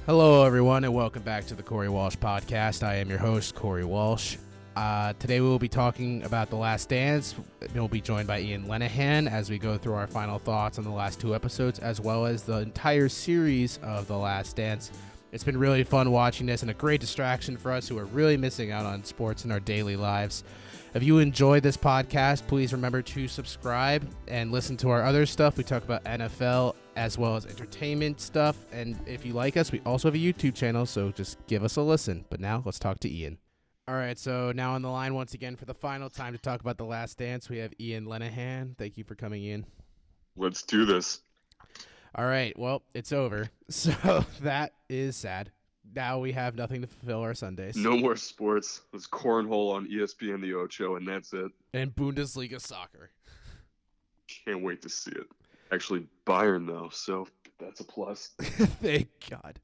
Hello, everyone, and welcome back to the Corey Walsh Podcast. I am your host, Corey Walsh. Today we will be talking about The Last Dance. We'll be joined by Ian Lenahan as we go through our final thoughts on the last two episodes, as well as the entire series of The Last Dance. It's been really fun watching this and a great distraction for us who are really missing out on sports in our daily lives. If you enjoy this podcast, please remember to subscribe and listen to our other stuff. We talk about NFL as well as entertainment stuff. And if you like us, we also have a YouTube channel, so just give us a listen. But now let's talk to Ian. All right, so now on the line once again for the final time to talk about The Last Dance, we have Ian Lenahan. Thank you for coming in. Let's do this. All right, well, it's over. So that is sad. Now we have nothing to fulfill our Sundays. No more sports. There's cornhole on ESPN The Ocho, and that's it. And Bundesliga soccer. Can't wait to see it. Actually, Bayern, though, so that's a plus. Thank God.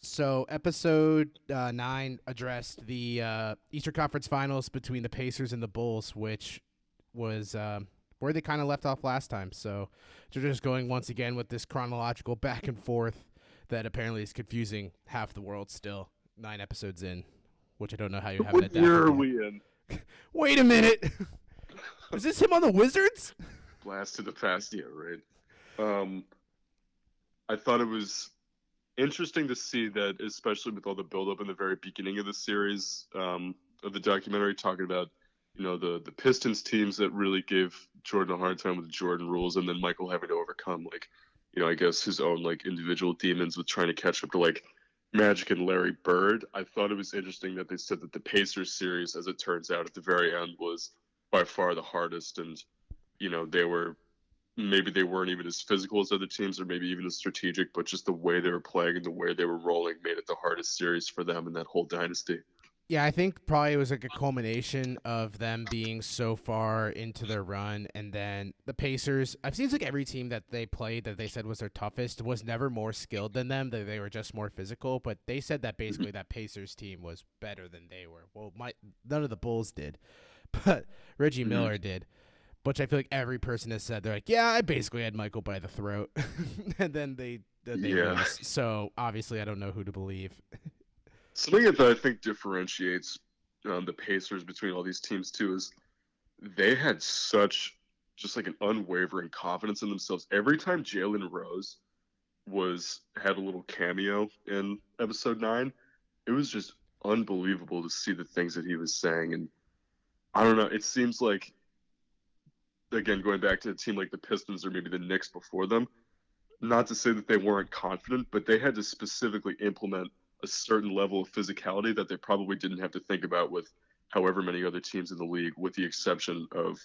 So episode 9 addressed the Eastern Conference Finals between the Pacers and the Bulls, which was where they kind of left off last time. So they're just going once again with this chronological back and forth that apparently is confusing half the world still. 9 episodes in, which I don't know how you haven't adapted. What year are we in? Wait a minute. Is this him on the Wizards? Blast to the past year, right? I thought it was interesting to see that, especially with all the buildup in the very beginning of the series, of the documentary, talking about, the Pistons teams that really gave Jordan a hard time with the Jordan rules, and then Michael having to overcome, I guess his own, individual demons with trying to catch up to, Magic and Larry Bird. I thought it was interesting that they said that the Pacers series, as it turns out, at the very end was by far the hardest, and, maybe they weren't even as physical as other teams or maybe even as strategic, but just the way they were playing and the way they were rolling made it the hardest series for them in that whole dynasty. Yeah, I think probably it was a culmination of them being so far into their run, and then the Pacers. It seems like every team that they played that they said was their toughest was never more skilled than them. That they were just more physical. But they said that basically that Pacers team was better than they were. Well, none of the Bulls did, but Reggie Miller did. Which I feel like every person has said. They're like, yeah, I basically had Michael by the throat, and then they lose. So obviously, I don't know who to believe. Something that I think differentiates the Pacers between all these teams too is they had such just an unwavering confidence in themselves. Every time Jalen Rose had a little cameo in episode 9, it was just unbelievable to see the things that he was saying. And I don't know, it seems like, again, going back to a team like the Pistons or maybe the Knicks before them, not to say that they weren't confident, but they had to specifically implement a certain level of physicality that they probably didn't have to think about with however many other teams in the league, with the exception of,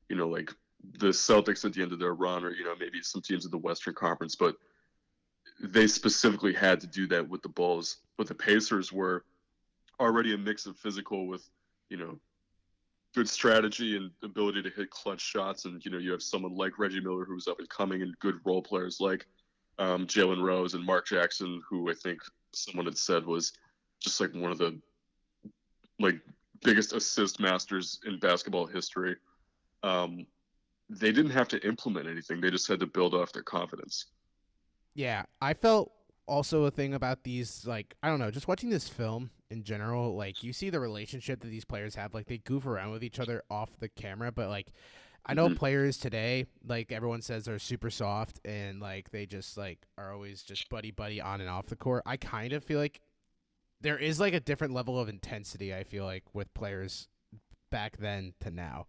the Celtics at the end of their run or, maybe some teams in the Western Conference. But they specifically had to do that with the Bulls. But the Pacers were already a mix of physical with, good strategy and ability to hit clutch shots. And, you have someone like Reggie Miller who's up and coming, and good role players like Jalen Rose and Mark Jackson, who I think someone had said was just one of the biggest assist masters in basketball history. They didn't have to implement anything. They just had to build off their confidence. Yeah, I felt also a thing about these, I don't know, just watching this film in general, you see the relationship that these players have. They goof around with each other off the camera, but, I know players today, everyone says they're super soft and, they just, are always just buddy-buddy on and off the court. I kind of feel like there is, a different level of intensity, I feel like, with players back then to now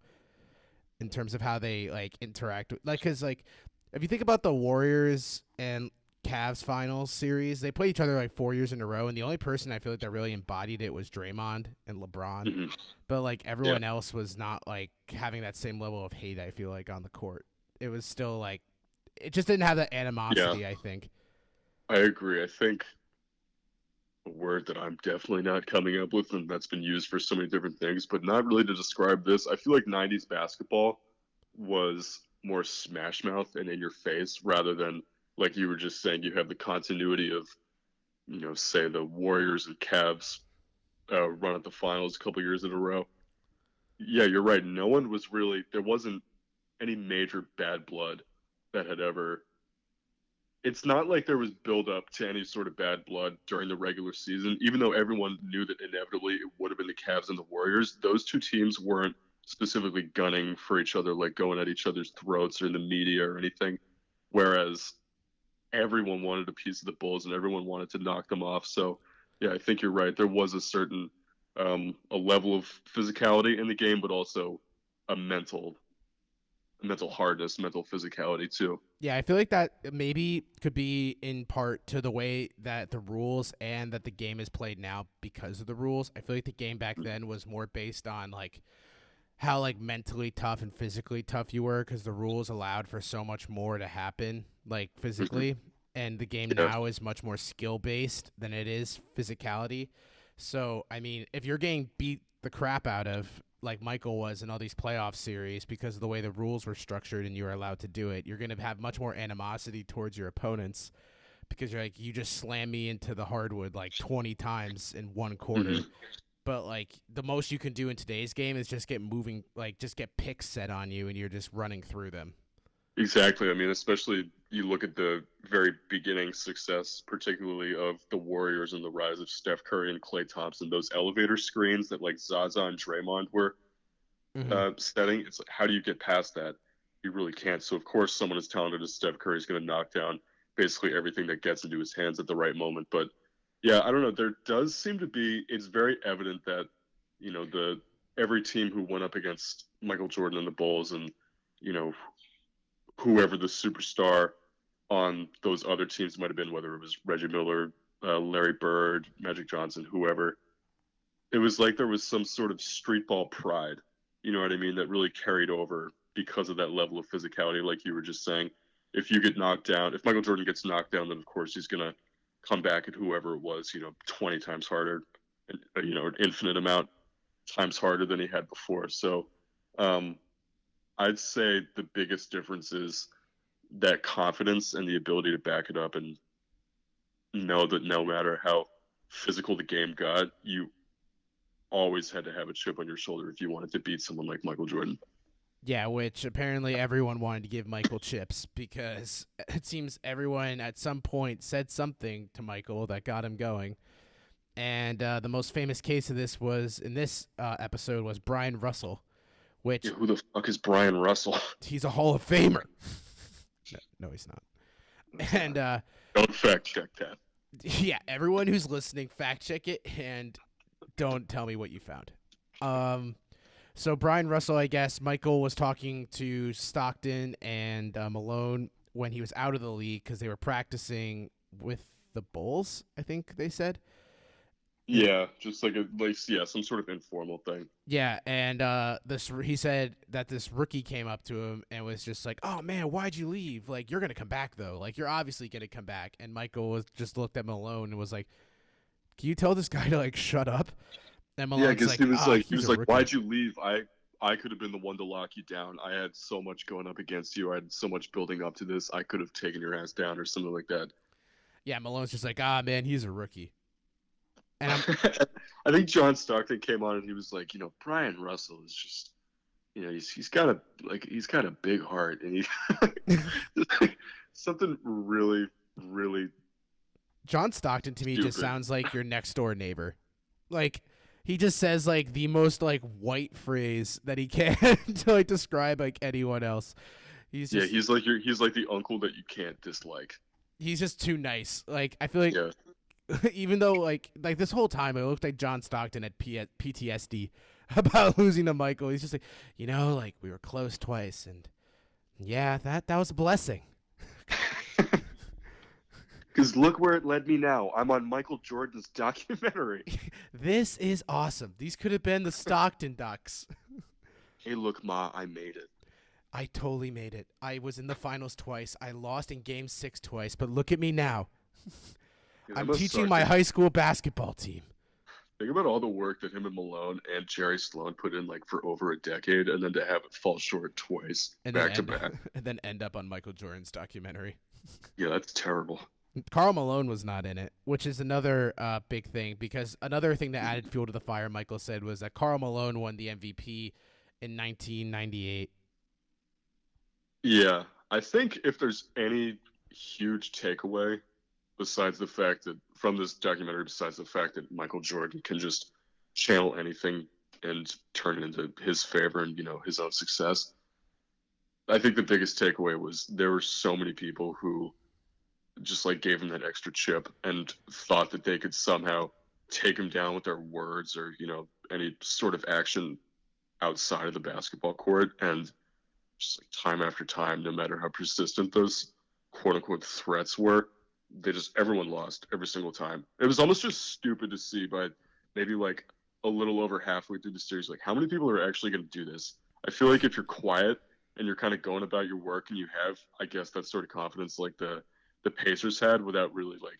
in terms of how they, interact. Because, if you think about the Warriors and Cavs finals series, they played each other 4 years in a row, and the only person I feel like that really embodied it was Draymond and LeBron. But everyone else was not having that same level of hate, I feel like, on the court. It was still it just didn't have that animosity, I think. I agree. I think a word that I'm definitely not coming up with, and that's been used for so many different things, but not really to describe this. I feel like 90s basketball was more smash mouth and in your face rather than, like you were just saying, you have the continuity of, say the Warriors and Cavs run at the finals a couple years in a row. Yeah, you're right. There wasn't any major bad blood that had ever it's not like there was build up to any sort of bad blood during the regular season, even though everyone knew that inevitably it would have been the Cavs and the Warriors. Those two teams weren't specifically gunning for each other, like going at each other's throats or in the media or anything. Whereas everyone wanted a piece of the Bulls and everyone wanted to knock them off. So, yeah, I think you're right. There was a certain a level of physicality in the game, but also a mental hardness, mental physicality too. Yeah, I feel like that maybe could be in part to the way that the rules and that the game is played now because of the rules. I feel like the game back then was more based on like how like mentally tough and physically tough you were because the rules allowed for so much more to happen like Mhm. physically, and the game Yeah, now is much more skill based than it is physicality. So I mean, if you're getting beat the crap out of like Michael was in all these playoff series because of the way the rules were structured and you were allowed to do it, you're going to have much more animosity towards your opponents because you're like, you just slam me into the hardwood like 20 times in one quarter. hmm But like the most you can do in today's game is just get moving, like just get picks set on you and you're just running through them. exactly. I mean, especially you look at the very beginning success, particularly of the Warriors and the rise of Steph Curry and Klay Thompson. Those elevator screens that like Zaza and Draymond were Hmm. setting. It's like, how do you get past that? You really can't. So of course, someone as talented as Steph Curry is going to knock down basically everything that gets into his hands at the right moment. But yeah, I don't know. There does seem to be. It's very evident that the every team who went up against Michael Jordan and the Bulls and you know whoever the superstar on those other teams might have been, whether it was Reggie Miller, Larry Bird, Magic Johnson, whoever, it was like there was some sort of street ball pride, you know what I mean, that really carried over because of that level of physicality, like you were just saying. If you get knocked down, if Michael Jordan gets knocked down, then of course he's gonna come back at whoever it was, 20 times harder, an infinite amount times harder than he had before. So um, I'd say the biggest difference is that confidence and the ability to back it up and know that no matter how physical the game got, you always had to have a chip on your shoulder if you wanted to beat someone like Michael Jordan. Yeah, which apparently everyone wanted to give Michael chips because it seems everyone at some point said something to Michael that got him going. And the most famous case of this was in this episode was Brian Russell, Yeah, which who the fuck is Brian Russell? he's a Hall of Famer. No, no he's not. And Don't fact check that. yeah, everyone who's listening, fact check it and don't tell me what you found. Um, so Brian Russell, I guess Michael was talking to Stockton and Malone when he was out of the league because they were practicing with the Bulls. I think they said. And Yeah, just yeah, some sort of informal thing. yeah, and this he said that this rookie came up to him and was just like, "Oh man, why'd you leave? Like you're gonna come back though. Like you're obviously gonna come back." And Michael was just looked at Malone and was like, "Can you tell this guy to like shut up?" And Yeah, Malone's because like, "Ah, he he's was a like, rookie." "Why'd you leave? I could have been the one to lock you down. I had so much going up against you. I had so much building up to this. I could have taken your ass down or something like that." Yeah, Malone's just like, "Ah man, he's a rookie." And I'm I think John Stockton came on and he was like, Brian Russell is just, he's got a big heart and something really, really John Stockton to me just stupid. sounds like your next door neighbor. Like he just says like the most like white phrase that he can to like describe like anyone else. He's Yeah, just he's like the uncle that you can't dislike. he's just too nice. Like I feel like Yeah. even though like this whole time it looked like John Stockton had PTSD about losing to Michael. He's just like, like we were close twice and yeah, that was a blessing. Because look where it led me now. I'm on Michael Jordan's documentary. This is awesome. These could have been the Stockton Ducks. Hey, look, Ma, I made it. I totally made it. I was in the finals twice. I lost in game 6 twice, but look at me now. Yeah, that I'm must teaching suck. my high school basketball team. Think about all the work that him and Malone and Jerry Sloan put in like for over a decade, and then to have it fall short twice And then back to end back. and then end up on Michael Jordan's documentary. Yeah, that's terrible. Carl Malone was not in it, which is another big thing because another thing that added fuel to the fire, Michael said, was that Carl Malone won the MVP in 1998. Yeah, I think if there's any huge takeaway besides the fact that from this documentary, besides the fact that Michael Jordan can just channel anything and turn it into his favor and his own success. I think the biggest takeaway was there were so many people who just like gave him that extra chip and thought that they could somehow take him down with their words or any sort of action outside of the basketball court. And just like time after time, no matter how persistent those quote unquote threats were, everyone lost every single time. It was almost just stupid to see, but maybe like a little over halfway through the series, like how many people are actually going to do this? I feel like if you're quiet and you're kind of going about your work and you have, I guess, that sort of confidence like the Pacers had without really like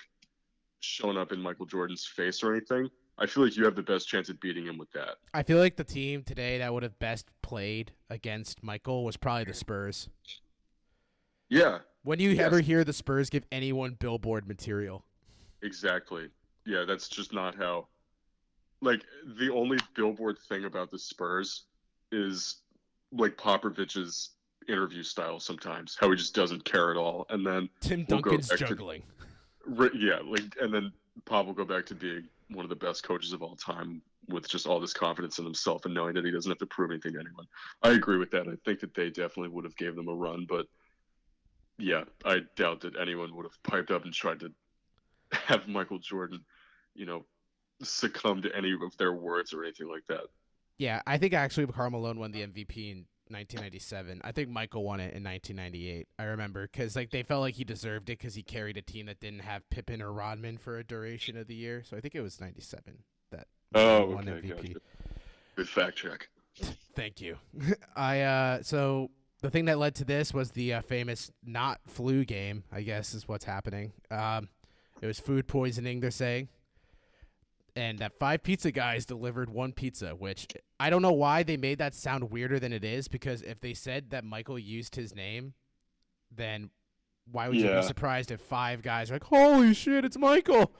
showing up in Michael Jordan's face or anything, I feel like you have the best chance at beating him with that. I feel like the team today that would have best played against Michael was probably the Spurs. Yeah. When do you ever hear the Spurs give anyone billboard material? Exactly. Yeah, that's just not how. Like, the only billboard thing about the Spurs is like Popovich's interview style sometimes, how he just doesn't care at all. And then Tim Duncan's juggling. Yeah, like, and then Pop will go back to being one of the best coaches of all time with just all this confidence in himself and knowing that he doesn't have to prove anything to anyone. I agree with that. I think that they definitely would have gave them a run, but yeah, I doubt that anyone would have piped up and tried to have Michael Jordan, succumb to any of their words or anything like that. Yeah, I think actually Karl Malone won the MVP in 1997. I think Michael won it in 1998. I remember because like they felt like he deserved it because he carried a team that didn't have Pippen or Rodman for a duration of the year. So I think it was 97 that won MVP. Gotcha. Good fact check. Thank you. So the thing that led to this was the famous not flu game, I guess is what's happening. It was food poisoning, they're saying. And that 5 pizza guys delivered 1 pizza, which I don't know why they made that sound weirder than it is, because if they said that Michael used his name, then why would you be surprised if 5 guys are like, holy shit, it's Michael?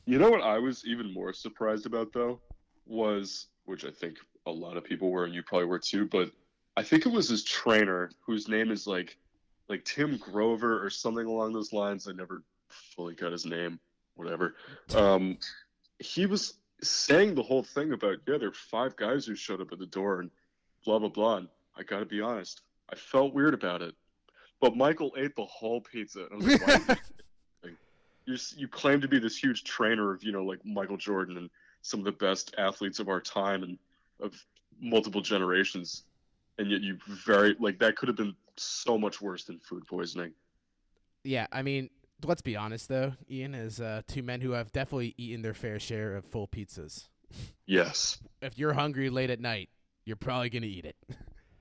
You know what I was even more surprised about, though, was, which I think a lot of people were, and you probably were too, but I think it was his trainer, whose name is like Tim Grover or something along those lines. I never fully got his name, whatever. He was saying the whole thing about, there are 5 guys who showed up at the door and blah, blah, blah. And I got to be honest, I felt weird about it. But Michael ate the whole pizza. And I was like, why you claim to be this huge trainer of, like Michael Jordan and some of the best athletes of our time and of multiple generations. And yet that could have been so much worse than food poisoning. Yeah, I mean, let's be honest, though, Ian, as 2 men who have definitely eaten their fair share of full pizzas. Yes. If you're hungry late at night, you're probably going to eat it.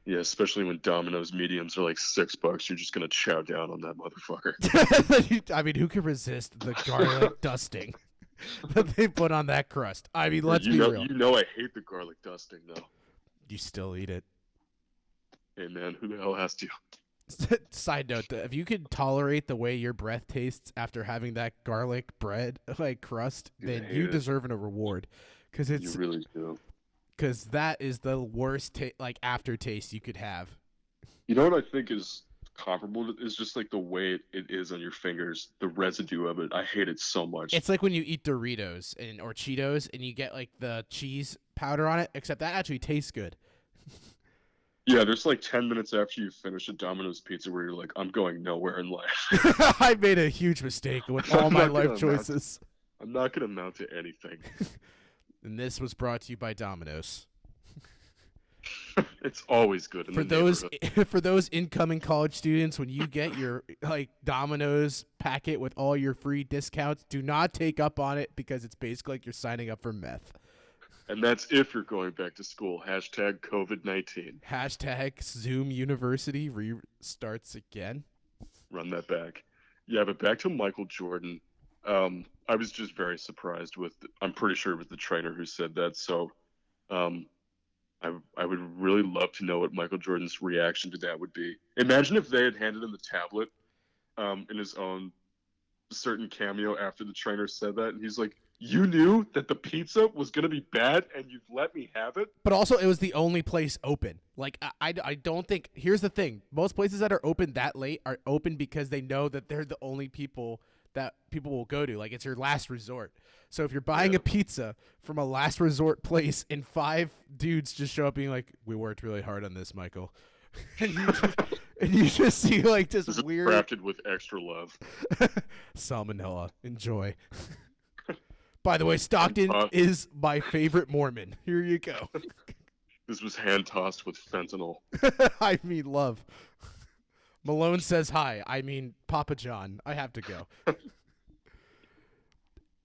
Yeah, especially when Domino's mediums are like $6. You're just going to chow down on that motherfucker. I mean, who can resist the garlic dusting that they put on that crust? I mean, let's be real. I hate the garlic dusting, though. You still eat it. Hey, man, who the hell has to? Side note, if you could tolerate the way your breath tastes after having that garlic bread like crust, then you deserve a reward, because you really do. Because that is the worst aftertaste you could have. You know what I think is comparable is just like the way it is on your fingers, the residue of it. I hate it so much. It's like when you eat Doritos or Cheetos and you get like the cheese powder on it, except that actually tastes good. Yeah, there's like 10 minutes after you finish a Domino's pizza where you're like, I'm going nowhere in life. I made a huge mistake with all my life choices. I'm not going to amount to anything. And this was brought to you by Domino's. It's always good in for those incoming college students, when you get your Domino's packet with all your free discounts, do not take up on it, because it's basically like you're signing up for meth. And that's if you're going back to school. Hashtag COVID-19. Hashtag Zoom University restarts again. Run that back. Yeah, but back to Michael Jordan. I was just very surprised I'm pretty sure it was the trainer who said that. So I would really love to know what Michael Jordan's reaction to that would be. Imagine if they had handed him the tablet in his own certain cameo after the trainer said that. And he's like, You knew that the pizza was gonna be bad, and you've let me have it. But also, it was the only place open. Like, I don't think. Here's the thing: most places that are open that late are open because they know that they're the only people that people will go to. Like, it's your last resort. So if you're buying a pizza from a last resort place, and 5 dudes just show up being like, "We worked really hard on this, Michael," and you just see like this This weird is crafted with extra love. salmonella. Enjoy. By the way, Stockton is my favorite Mormon. Here you go. This was hand tossed with fentanyl. I mean, love. Malone says hi. I mean, Papa John. I have to go.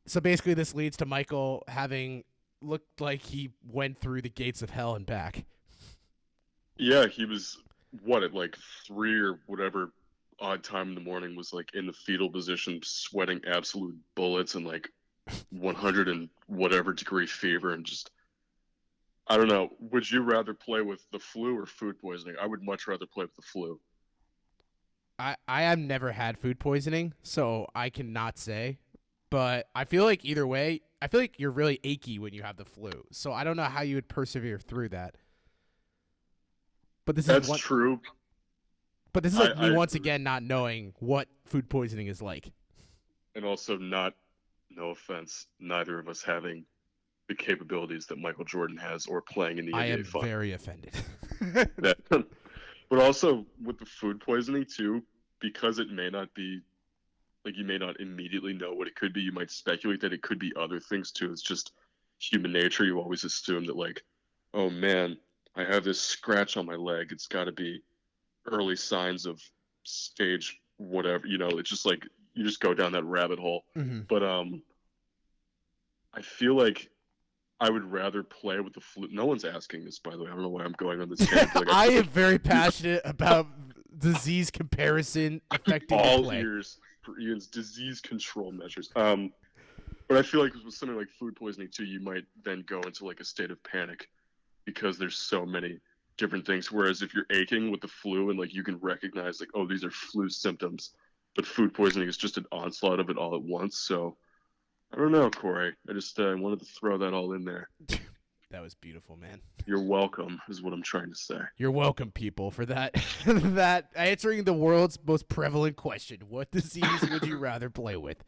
So basically, this leads to Michael having looked like he went through the gates of hell and back. Yeah, he was at like 3 or whatever odd time in the morning, was like in the fetal position, sweating absolute bullets and like 100 and whatever degree fever, and just, I don't know. Would you rather play with the flu or food poisoning? I would much rather play with the flu. I have never had food poisoning, so I cannot say. But I feel like either way, I feel like you're really achy when you have the flu. So I don't know how you would persevere through that. But That's true. But this is like me once again not knowing what food poisoning is like. And also not, no offense, neither of us having the capabilities that Michael Jordan has or playing in the NBA. I am very offended. But also with the food poisoning too, because it may not be, like, you may not immediately know what it could be. You might speculate that it could be other things too. It's just human nature. You always assume that, like, oh man, I have this scratch on my leg. It's got to be early signs of stage whatever. It's just like you just go down that rabbit hole. Mm-hmm. But I feel like I would rather play with the flu. No one's asking this, by the way. I don't know why I'm going on this tangent. Like, I am very passionate about disease comparison affecting all play. ears for Ian's disease control measures. But I feel like with something like food poisoning too, you might then go into like a state of panic because there's so many different things. Whereas if you're aching with the flu and like you can recognize like, oh, these are flu symptoms, but food poisoning is just an onslaught of it all at once. So I don't know, Corey. I just wanted to throw that all in there. That was beautiful, man. You're welcome, is what I'm trying to say. You're welcome, people, for that that answering the world's most prevalent question. What disease would you rather play with?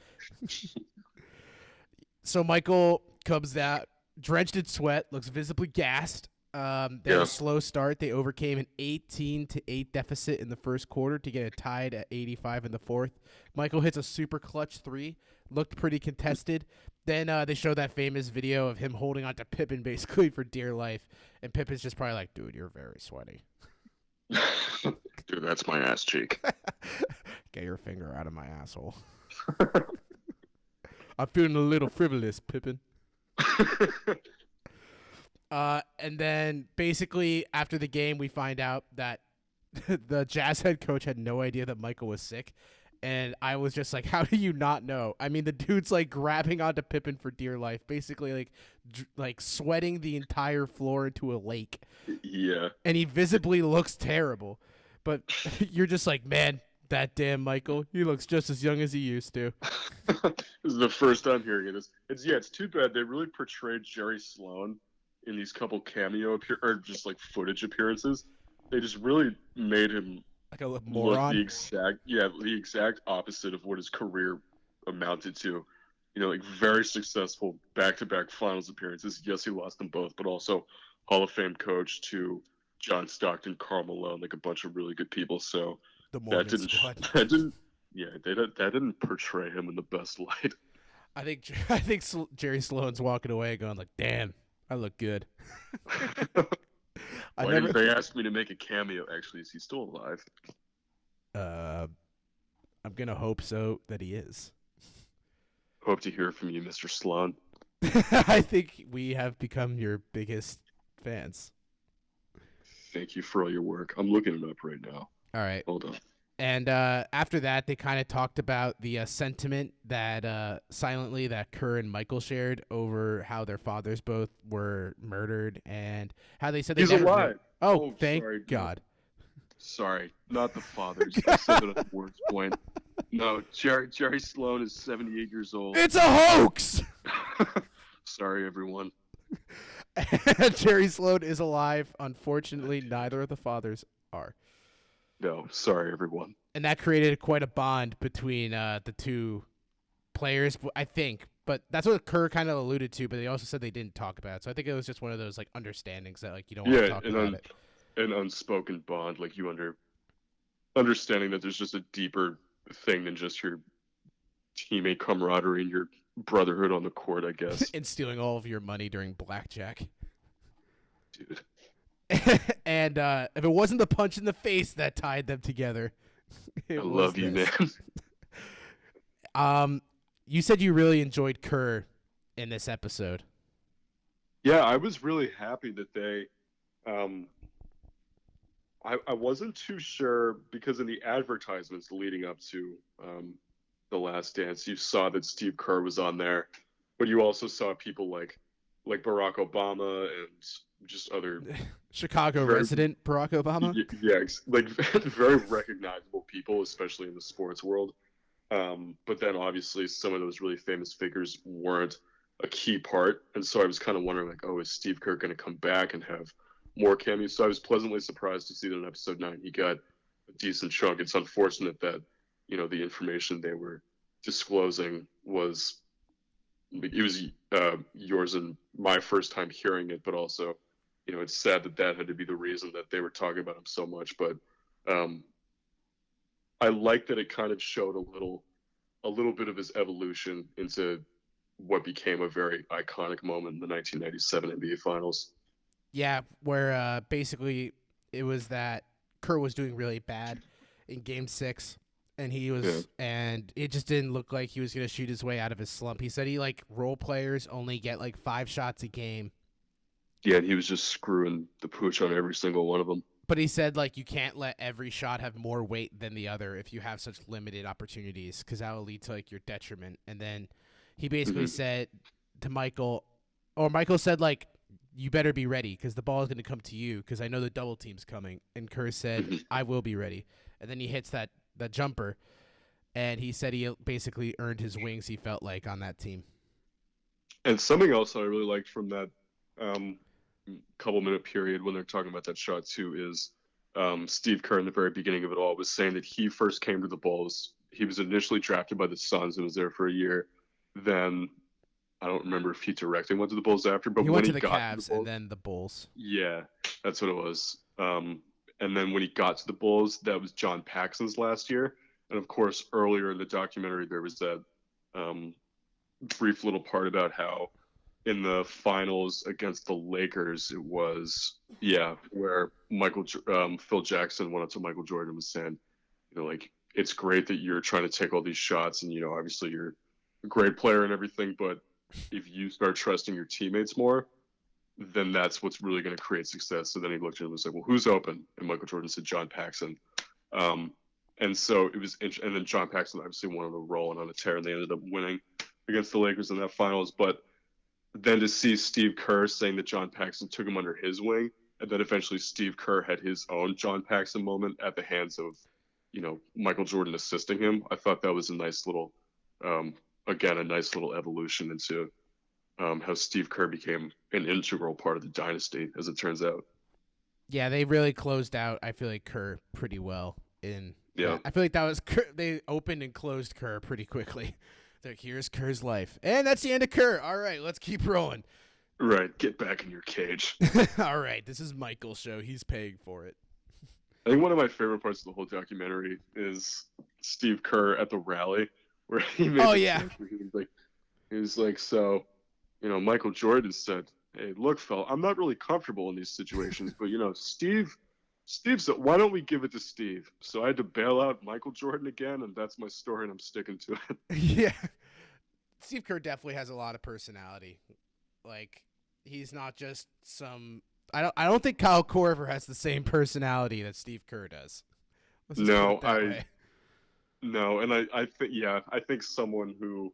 So Michael comes out drenched in sweat, looks visibly gassed. They had a slow start. They overcame an 18-8 deficit in the first quarter to get it tied at 85 in the fourth. Michael hits a super clutch 3. Looked pretty contested. Then they show that famous video of him holding on to Pippen basically for dear life. And Pippen's just probably like, dude, you're very sweaty. Dude, that's my ass cheek. Get your finger out of my asshole. I'm feeling a little frivolous, Pippen. And then basically after the game, we find out that the Jazz head coach had no idea that Michael was sick. And I was just like, how do you not know? I mean, the dude's like grabbing onto Pippen for dear life, basically like sweating the entire floor into a lake. Yeah. And he visibly looks terrible. But you're just like, man, that damn Michael, he looks just as young as he used to. This is the first time hearing this. It's too bad they really portrayed Jerry Sloan in these couple cameo or just like footage appearances. They just really made him like a moron. Look the exact opposite of what his career amounted to. Like very successful back-to-back finals appearances. Yes, he lost them both, but also Hall of Fame coach to John Stockton, Karl Malone, like a bunch of really good people. So that didn't portray him in the best light. I think Jerry Sloan's walking away going like, damn, I look good. They asked me to make a cameo. Actually, is he still alive? I'm gonna hope so that he is. Hope to hear from you, Mr. Sloan. I think we have become your biggest fans. Thank you for all your work. I'm looking it up right now. All right. Hold on. And after that, they kind of talked about the sentiment that silently that Kerr and Michael shared over how their fathers both were murdered and how they said he's alive. Oh, thank God. Sorry, not the fathers. I said it at the worst point. No, Jerry Sloan is 78 years old. It's a hoax. Sorry, everyone. Jerry Sloan is alive. Unfortunately, neither of the fathers are. No, sorry, everyone. And that created quite a bond between the two players, I think. But that's what Kerr kind of alluded to. But they also said they didn't talk about it. So I think it was just one of those like understandings that like you don't want to Yeah, talk about it. an unspoken bond, like you understanding that there's just a deeper thing than just your teammate camaraderie and your brotherhood on the court, I guess. And stealing all of your money during blackjack. Dude, And if it wasn't the punch in the face that tied them together, I it was love you, this. man. You said you really enjoyed Kerr in this episode. Yeah, I was really happy that um, I wasn't too sure because in the advertisements leading up to The Last Dance, you saw that Steve Kerr was on there, but you also saw people like Barack Obama and just other Chicago very resident Barack Obama. yeah, like very recognizable people, especially in the sports world. But then obviously some of those really famous figures weren't a key part, and so I was kind of wondering like, oh, is Steve Kerr going to come back and have more cameos? So I was pleasantly surprised to see that in episode 9 he got a decent chunk. It's unfortunate that the information they were disclosing was it was yours and my first time hearing it, but also it's sad that that had to be the reason that they were talking about him so much. But um, I like that it kind of showed a little bit of his evolution into what became a very iconic moment in the 1997 NBA Finals. Yeah, where basically it was that Kerr was doing really bad in Game 6, and Yeah, and it just didn't look like he was gonna shoot his way out of his slump. He said he like role players only get like 5 shots a game, yeah, and he was just screwing the pooch on every single one of them. but he said like you can't let every shot have more weight than the other if you have such limited opportunities, because that will lead to like your detriment. And then he basically Hmm. said to Michael, or Michael said like, you better be ready because the ball is going to come to you because I know the double team's coming. And Kerr said, Hmm. I will be ready. And then he hits that jumper, and he said he basically earned his wings, he felt like, on that team. And something else that I really liked from that um, couple minute period when they're talking about that shot too is Steve Kerr in the very beginning of it all was saying that he first came to the Bulls. He was initially drafted by the Suns and was there for a year. Then I don't remember if he directly went to the Bulls after, but He when went to he the got to the Cavs and Bulls, then the Bulls. yeah, that's what it was. And then when he got to the Bulls, that was John Paxson's last year. And of course, earlier in the documentary, there was that um, brief little part about how in the finals against the Lakers, it was where Phil Jackson went up to Michael Jordan and was saying, like it's great that you're trying to take all these shots, and obviously you're a great player and everything, but if you start trusting your teammates more, then that's what's really going to create success. So then he looked at him and said, well, who's open? And Michael Jordan said John Paxson. Um, and so it was, and then John Paxson obviously went on a roll and on a tear, and they ended up winning against the Lakers in that finals. But then to see Steve Kerr saying that John Paxson took him under his wing, and then eventually Steve Kerr had his own John Paxson moment at the hands of, Michael Jordan assisting him. I thought that was a nice little, um, again, a nice little evolution into how Steve Kerr became an integral part of the dynasty, as it turns out. Yeah, they really closed out, I feel like, Kerr pretty well in Yeah, that. I feel like that was Kerr, they opened and closed Kerr pretty quickly. Like, here's Kerr's life. And that's the end of Kerr. All right, let's keep rolling. right. Get back in your cage. All right, this is Michael's show. He's paying for it. I think one of my favorite parts of the whole documentary is Steve Kerr at the rally, where he made Oh, the yeah. speech where he was like, so, Michael Jordan said, "Hey, look, fella, I'm not really comfortable in these situations, but Steve said, why don't we give it to Steve?" So I had to bail out Michael Jordan again, and that's my story, and I'm sticking to it. Yeah. Steve Kerr definitely has a lot of personality. Like, he's not just some. I don't think Kyle Korver has the same personality that Steve Kerr does. Let's just put No, it that way. no, and I think I think someone who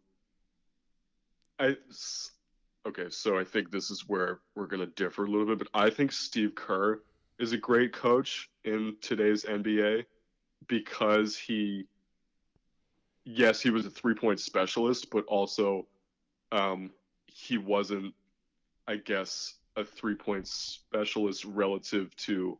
I okay, so I think this is where we're going to differ a little bit, but I think Steve Kerr is a great coach in today's NBA because yes, he was a 3-point specialist, but also um, he wasn't, I guess, a 3-point specialist relative to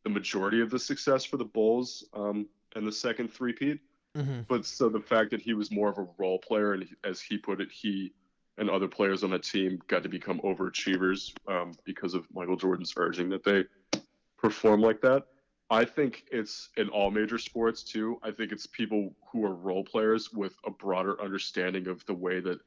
the majority of the success for the Bulls and the second three-peat. Hmm. But so the fact that he was more of a role player, and as he put it, he and other players on that team got to become overachievers because of Michael Jordan's urging that they perform like that. I think it's in all major sports too. I think it's people who are role players with a broader understanding of the way that,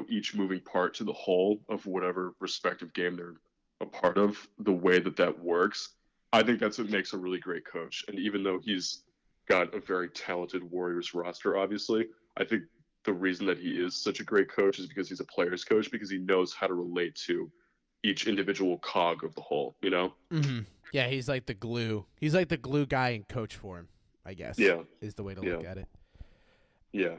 each moving part to the whole of whatever respective game they're a part of, the way that that works. I think that's what makes a really great coach. And even though he's got a very talented Warriors roster, obviously, I think the reason that he is such a great coach is because he's a player's coach, because he knows how to relate to each individual cog of the whole. Hmm. Yeah, he's like the glue. He's like the glue guy in coach form, I guess, Yeah, is the way to yeah, look at it. yeah,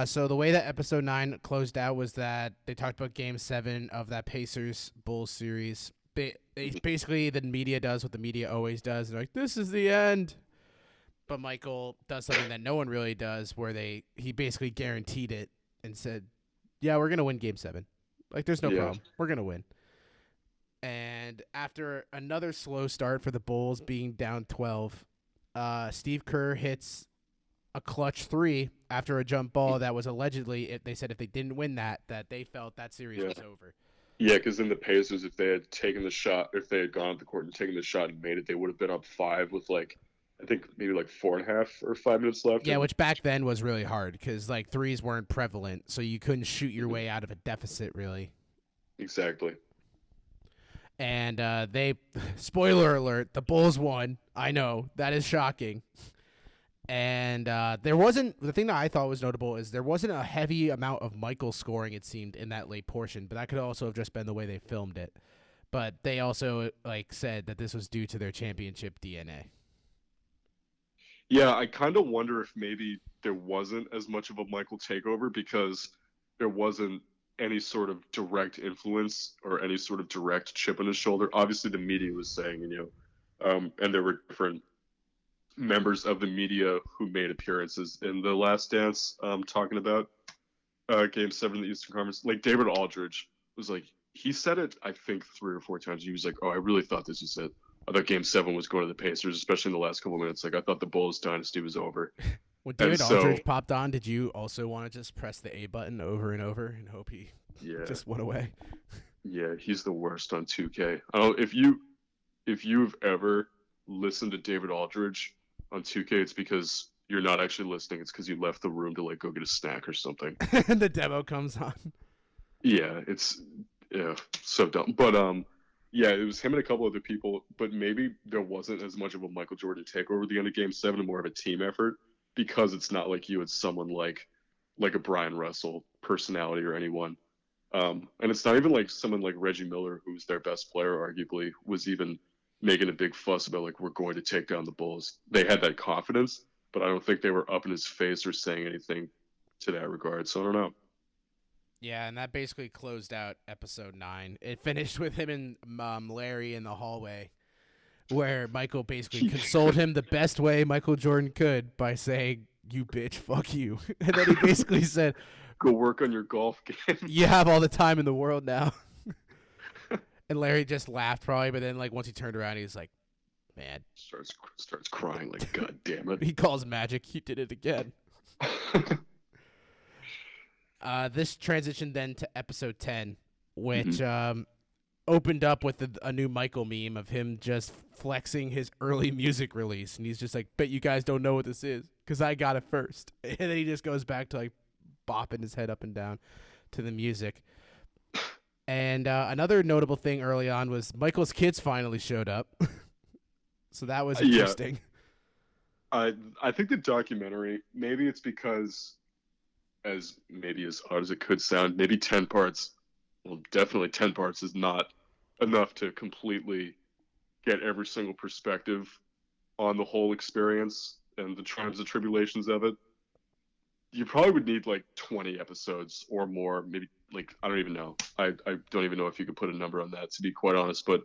So the way that episode 9 closed out was that they talked about Game 7 of that Pacers Bulls series. They basically, the media does what the media always does. They're like, "This is the end." But Michael does something that no one really does, where he basically guaranteed it and said, "Yeah, we're gonna win Game 7. Like, there's no yeah, problem. We're gonna win." And after another slow start for the Bulls, being down 12, Steve Kerr hits a clutch three after a jump ball that was allegedly, they said if they didn't win that they felt that series yeah. was over. Yeah, because in the Pacers, if they had taken the shot, if they had gone up the court and taken the shot and made it, they would have been up five with I think maybe 4.5 or 5 minutes left. Yeah, And which back then was really hard because like threes weren't prevalent, so you couldn't shoot your way out of a deficit really. exactly. And they, spoiler alert, the Bulls won. I know that is shocking. And there wasn't, the thing that I thought was notable is there wasn't a heavy amount of Michael scoring, it seemed, in that late portion, but that could also have just been the way they filmed it. But they also said that this was due to their championship DNA. Yeah, I kind of wonder if maybe there wasn't as much of a Michael takeover because there wasn't any sort of direct influence or any sort of direct chip on his shoulder. Obviously, the media was saying, and there were different members of the media who made appearances in The Last Dance, talking about Game 7 of the Eastern Conference. Like David Aldridge was like, he said it, I think, 3 or 4 times. He was like, "Oh, I really thought this was it. I thought Game 7 was going to the Pacers, especially in the last couple of minutes. Like, I thought the Bulls dynasty was over." When And David so, Aldridge popped on, did you also want to just press the A button over and over and hope he yeah, just went away? yeah, he's the worst on 2K. I don't know if you've ever listened to David Aldridge on 2K, it's because you're not actually listening. It's because you left the room to go get a snack or something. And the demo comes on. Yeah, it's yeah, so dumb. But yeah, it was him and a couple other people, but maybe there wasn't as much of a Michael Jordan takeover at the end of Game 7, and more of a team effort because it's not like you had someone like a Brian Russell personality or anyone. And it's not even like someone like Reggie Miller, who's their best player, arguably, was even making a big fuss about we're going to take down the Bulls. They had that confidence, but I don't think they were up in his face or saying anything to that regard. So I don't know. Yeah, and that basically closed out episode 9. It finished with him and Larry in the hallway, where Michael basically consoled him the best way Michael Jordan could by saying, "You bitch, fuck you." And then he basically said, Go work on your golf game. "You have all the time in the world now." And Larry just laughed probably, but then once he turned around, he was like, "Man." starts crying like, God damn it. He calls Magic. He did it again. This transitioned then to episode 10, which opened up with a new Michael meme of him just flexing his early music release. And he's just like, "Bet you guys don't know what this is because I got it first." And then he just goes back to bopping his head up and down to the music. And another notable thing early on was Michael's kids finally showed up. So that was interesting. I think the documentary, maybe it's because, as maybe as odd as it could sound, maybe 10 parts, well, definitely 10 parts is not enough to completely get every single perspective on the whole experience and the triumphs and tribulations of it. You probably would need 20 episodes or more, maybe I don't even know. I don't even know if you could put a number on that, to be quite honest, but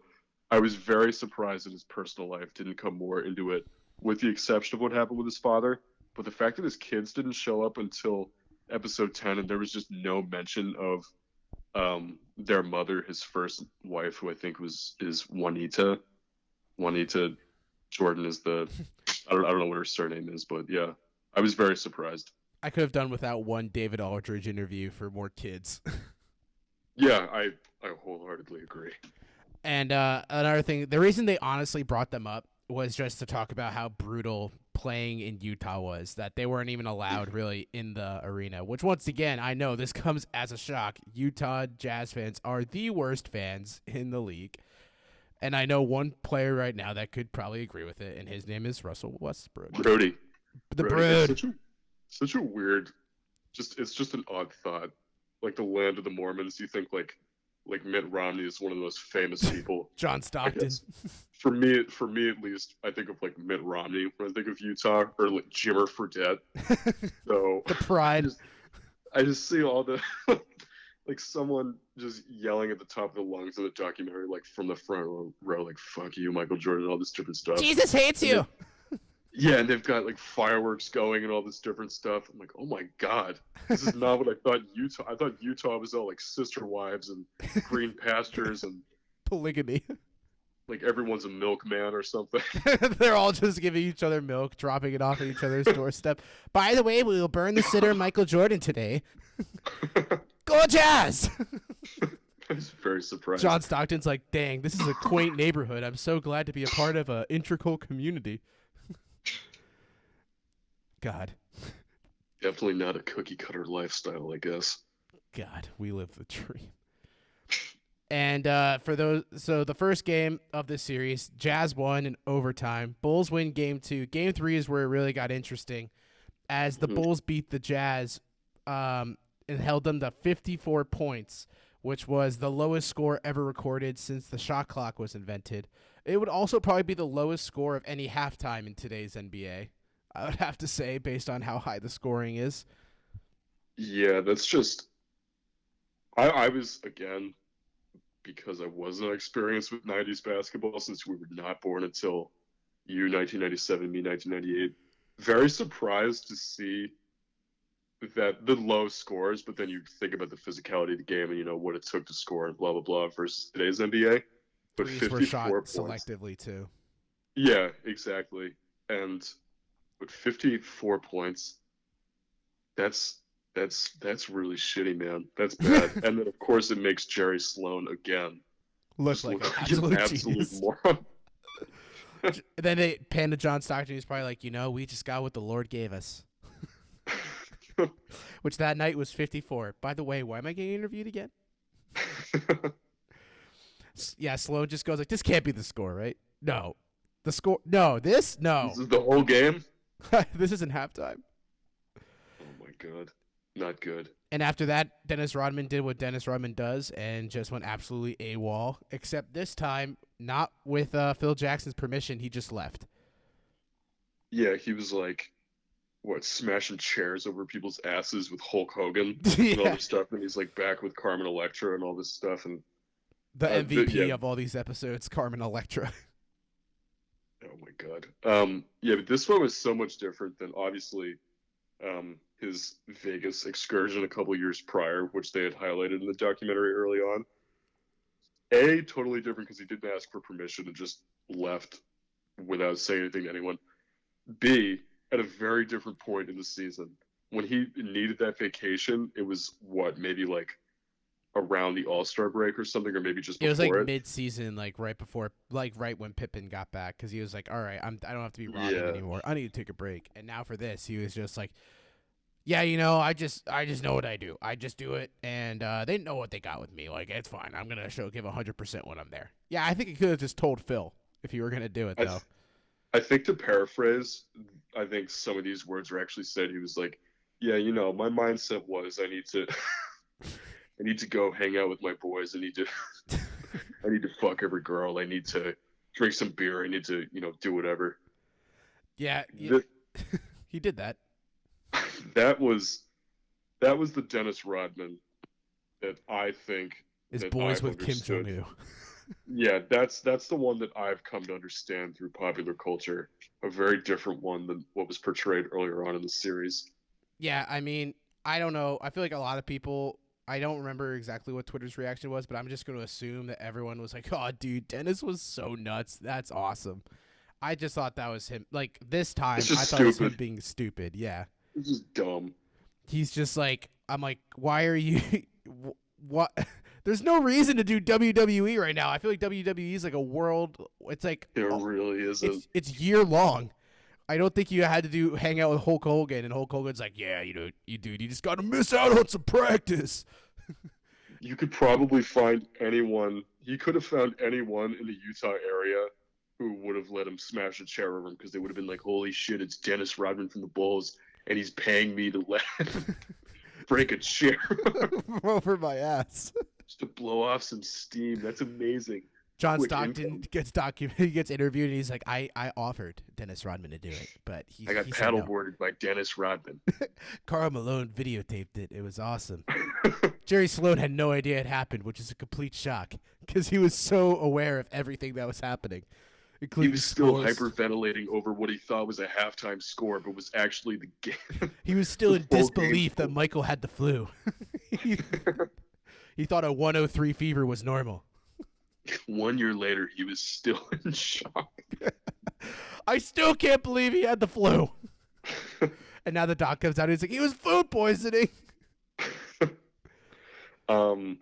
I was very surprised that his personal life didn't come more into it, with the exception of what happened with his father. But the fact that his kids didn't show up until episode 10, and there was just no mention of their mother, his first wife, who I think is Juanita. Juanita Jordan is I don't know what her surname is, but yeah, I was very surprised. I could have done without one David Aldridge interview for more kids. Yeah, I wholeheartedly agree. And another thing, the reason they honestly brought them up was just to talk about how brutal playing in Utah was, that they weren't even allowed really in the arena, which once again, I know this comes as a shock. Utah Jazz fans are the worst fans in the league. And I know one player right now that could probably agree with it, and his name is Russell Westbrook. Brody. The Brody. Brood. Such a weird, it's just an odd thought. Like the land of the Mormons, you think like Mitt Romney is one of the most famous people. John Stockton. For me at least, I think of like Mitt Romney when I think of Utah, or like Jimmer Fredette. So the pride. I just see all the like someone just yelling at the top of the lungs of the documentary, like from the front row, like "fuck you, Michael Jordan," all this different stuff. Jesus hates you. Yeah, and they've got like fireworks going and all this different stuff. I'm like, oh my god, this is not what I thought Utah. I thought Utah was all like sister wives and green pastures and polygamy. Like everyone's a milkman or something. They're all just giving each other milk, dropping it off at each other's doorstep. By the way, we will burn the sitter Michael Jordan today. Go Jazz! I was very surprised. John Stockton's like, dang, this is a quaint neighborhood. I'm so glad to be a part of an integral community. God. Definitely not a cookie cutter lifestyle, I guess. God, we live the dream. And so the first game of this series, Jazz won in overtime. Bulls win game 2. Game 3 is where it really got interesting, as the Bulls beat the Jazz and held them to 54 points, which was the lowest score ever recorded since the shot clock was invented. It would also probably be the lowest score of any halftime in today's NBA, I would have to say, based on how high the scoring is. Yeah, that's just... I was, again, because I wasn't experienced with 90s basketball since we were not born until 1997, me 1998, very surprised to see that the low scores, but then you think about the physicality of the game and you know what it took to score and blah blah blah versus today's NBA. But Threes 54 were shot points. selectively too. Yeah, exactly. And with 54 points, that's really shitty, man. That's bad. And then of course it makes Jerry Sloan again Look like an absolute moron. Then they pan to John Stockton, who's probably like, we just got what the Lord gave us. Which that night was 54. By the way, why am I getting interviewed again? Yeah, Sloan just goes like, this can't be the score, right? No. The score? No. This? No. This is the whole game? This isn't halftime. Oh, my God. Not good. And after that, Dennis Rodman did what Dennis Rodman does and just went absolutely AWOL, except this time, not with Phil Jackson's permission. He just left. Yeah, he was like, smashing chairs over people's asses with Hulk Hogan Yeah. and all this stuff. And he's like back with Carmen Electra and all this stuff. And the MVP of all these episodes, Carmen Electra. Oh my God. Yeah, but this one was so much different than obviously his Vegas excursion a couple years prior, which they had highlighted in the documentary early on. A, totally different because he didn't ask for permission and just left without saying anything to anyone. B, at a very different point in the season. When he needed that vacation, it was maybe like around the All-Star break or something, or maybe just before it. Was like mid-season, like right before, like right when Pippen got back, because he was like, all right, I don't have to be Robin anymore. I need to take a break. And now for this, he was just like, yeah, I just know what I do. I just do it, and they know what they got with me. Like, it's fine. I'm going to give 100% when I'm there. Yeah, I think he could have just told Phil if you were going to do it, though. I think to paraphrase, I think some of these words are actually said. He was like, yeah, my mindset was I need to go hang out with my boys. I need to fuck every girl. I need to drink some beer. I need to, do whatever. Yeah. He did that. That was the Dennis Rodman that I think is boys with Kim Jong-un. Yeah, that's the one that I've come to understand through popular culture. A very different one than what was portrayed earlier on in the series. Yeah, I mean, I don't know. I feel like a lot of people. I don't remember exactly what Twitter's reaction was, but I'm just going to assume that everyone was like, "Oh, dude, Dennis was so nuts. That's awesome." I just thought that was him. Like this It's time, I just thought it was him stupid. being stupid. Yeah, It's just dumb. he's just like, I'm like, why are you? What? There's no reason to do WWE right now. I feel like WWE is like a world. It's like There really isn't. it's year long. I don't think you had to hang out with Hulk Hogan, and Hulk Hogan's like, yeah, you just got to miss out on some practice. You could probably find anyone. He could have found anyone in the Utah area who would have let him smash a chair over him because they would have been like, "Holy shit, it's Dennis Rodman from the Bulls, and he's paying me to let him break a chair Over my ass. just to blow off some steam." That's amazing. John Quick Stockton income. he gets interviewed, and he's like, I offered Dennis Rodman to do it, but I got he said no. paddleboarded by Dennis Rodman. Karl Malone videotaped it. It was awesome. Jerry Sloan had no idea it happened, which is a complete shock because he was so aware of everything that was happening, He including was still scores. hyperventilating over what he thought was a halftime score, but was actually the game. He was still The in full game disbelief that score. Michael had the flu. he, he thought a 103 fever was normal. 1 year later, he was still in shock. I still can't believe he had the flu. And now the doc comes out and he's like, he was food poisoning. um,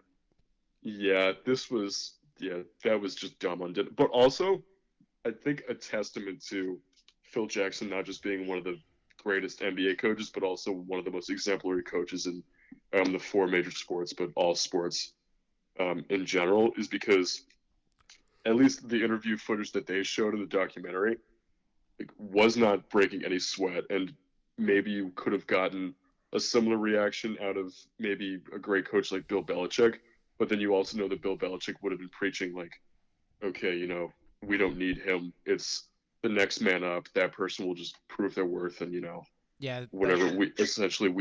yeah, that was just dumb on Dennis. But also, I think a testament to Phil Jackson not just being one of the greatest NBA coaches, but also one of the most exemplary coaches in the four major sports, but all sports in general, is because at least the interview footage that they showed in the documentary, like, was not breaking any sweat, and maybe you could have gotten a similar reaction out of maybe a great coach like Bill Belichick, but then you also know that Bill Belichick would have been preaching like, okay, we don't need him. It's the next man up. That person will just prove their worth, and Yeah, whatever. We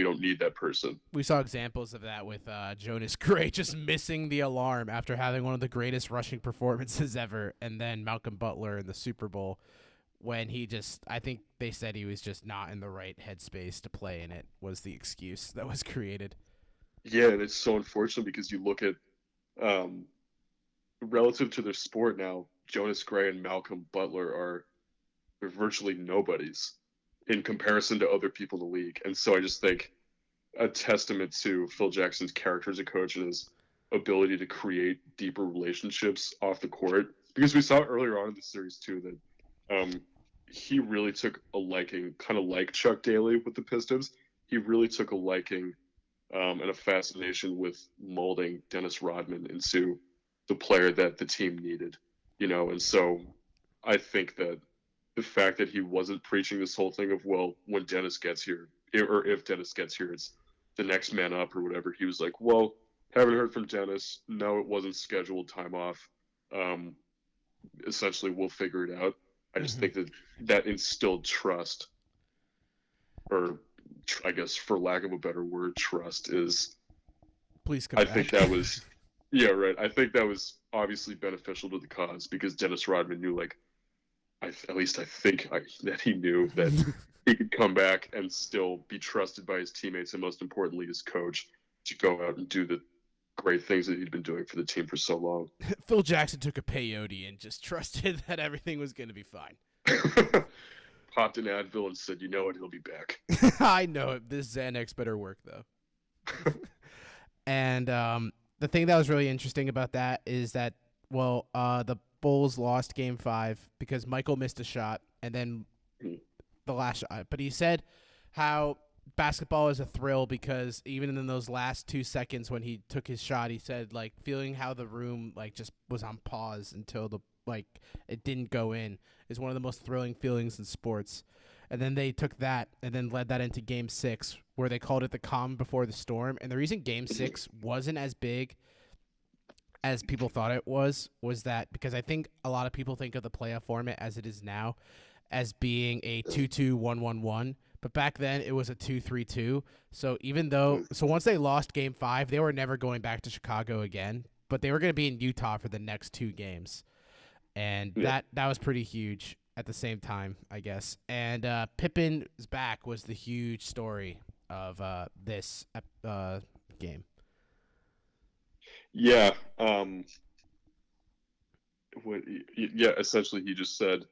don't need that person. we saw examples of that with Jonas Gray just missing the alarm after having one of the greatest rushing performances ever, and then Malcolm Butler in the Super Bowl when I think they said he was just not in the right headspace to play in it was the excuse that was created. Yeah, and it's so unfortunate because you look at um, relative to their sport now, Jonas Gray and Malcolm Butler are they're virtually nobodies in comparison to other people in the league. And so I just think a testament to Phil Jackson's character as a coach and his ability to create deeper relationships off the court. Because we saw earlier on in the series too that he really took a liking, kind of like Chuck Daly with the Pistons. He really took a liking and a fascination with molding Dennis Rodman into the player that the team needed, and so I think that the fact that he wasn't preaching this whole thing of, well, when Dennis gets here, or if Dennis gets here, it's the next man up or whatever. He was like, well, haven't heard from Dennis. No, it wasn't scheduled time off. Um, Essentially, we'll figure it out. I just Mm-hmm. think that instilled trust, or I guess for lack of a better word, trust is. Please come I think back. that was, yeah, right. I think that was obviously beneficial to the cause because Dennis Rodman knew, like, at least I think that he knew that he could come back and still be trusted by his teammates and most importantly his coach to go out and do the great things that he'd been doing for the team for so long. Phil Jackson took a peyote and just trusted that everything was going to be fine. Popped an Advil and said, "You know what? He'll be back." I know it. This Xanax better work though. And the thing that was really interesting about that is that the Bulls lost Game 5 because Michael missed a shot, and then the last shot. But he said how basketball is a thrill because even in those last 2 seconds when he took his shot, he said like feeling how the room like just was on pause until it didn't go in is one of the most thrilling feelings in sports. And then they took that and then led that into Game 6 where they called it the calm before the storm. And the reason Game 6 wasn't as big as people thought it was that because I think a lot of people think of the playoff format as it is now as being a 2-2-1-1-1, but back then it was a 2-3-2. So once they lost Game 5, they were never going back to Chicago again, but they were going to be in Utah for the next 2 games. And Yeah. that was pretty huge at the same time, I guess. And Pippen's back was the huge story of this game. Yeah. What? Yeah. Essentially, he just said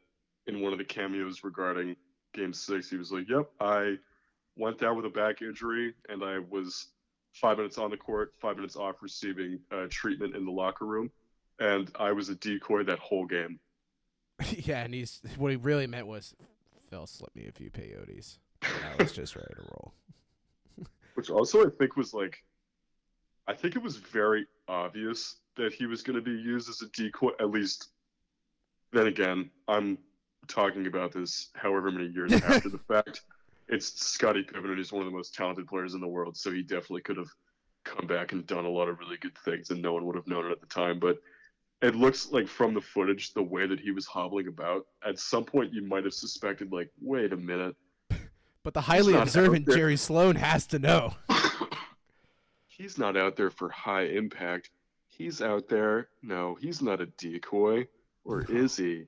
in one of the cameos regarding Game 6, he was like, "Yep, I went down with a back injury, and I was 5 minutes on the court, 5 minutes off receiving treatment in the locker room, and I was a decoy that whole game." Yeah, and he's what he really meant was, Phil slipped me a few peyotes, and I was just ready to roll. Which also I think was like, I think it was very obvious that he was going to be used as a decoy. At least, then again, I'm talking about this however many years after the fact. It's Scottie Pippen, and he's one of the most talented players in the world, so he definitely could have come back and done a lot of really good things, and no one would have known it at the time. But it looks like from the footage, the way that he was hobbling about, at some point you might have suspected, like, wait a minute, But the he's highly not out observant there. Jerry Sloan has to know. He's not out there for high impact. He's out there. No, he's not a decoy. Or is he?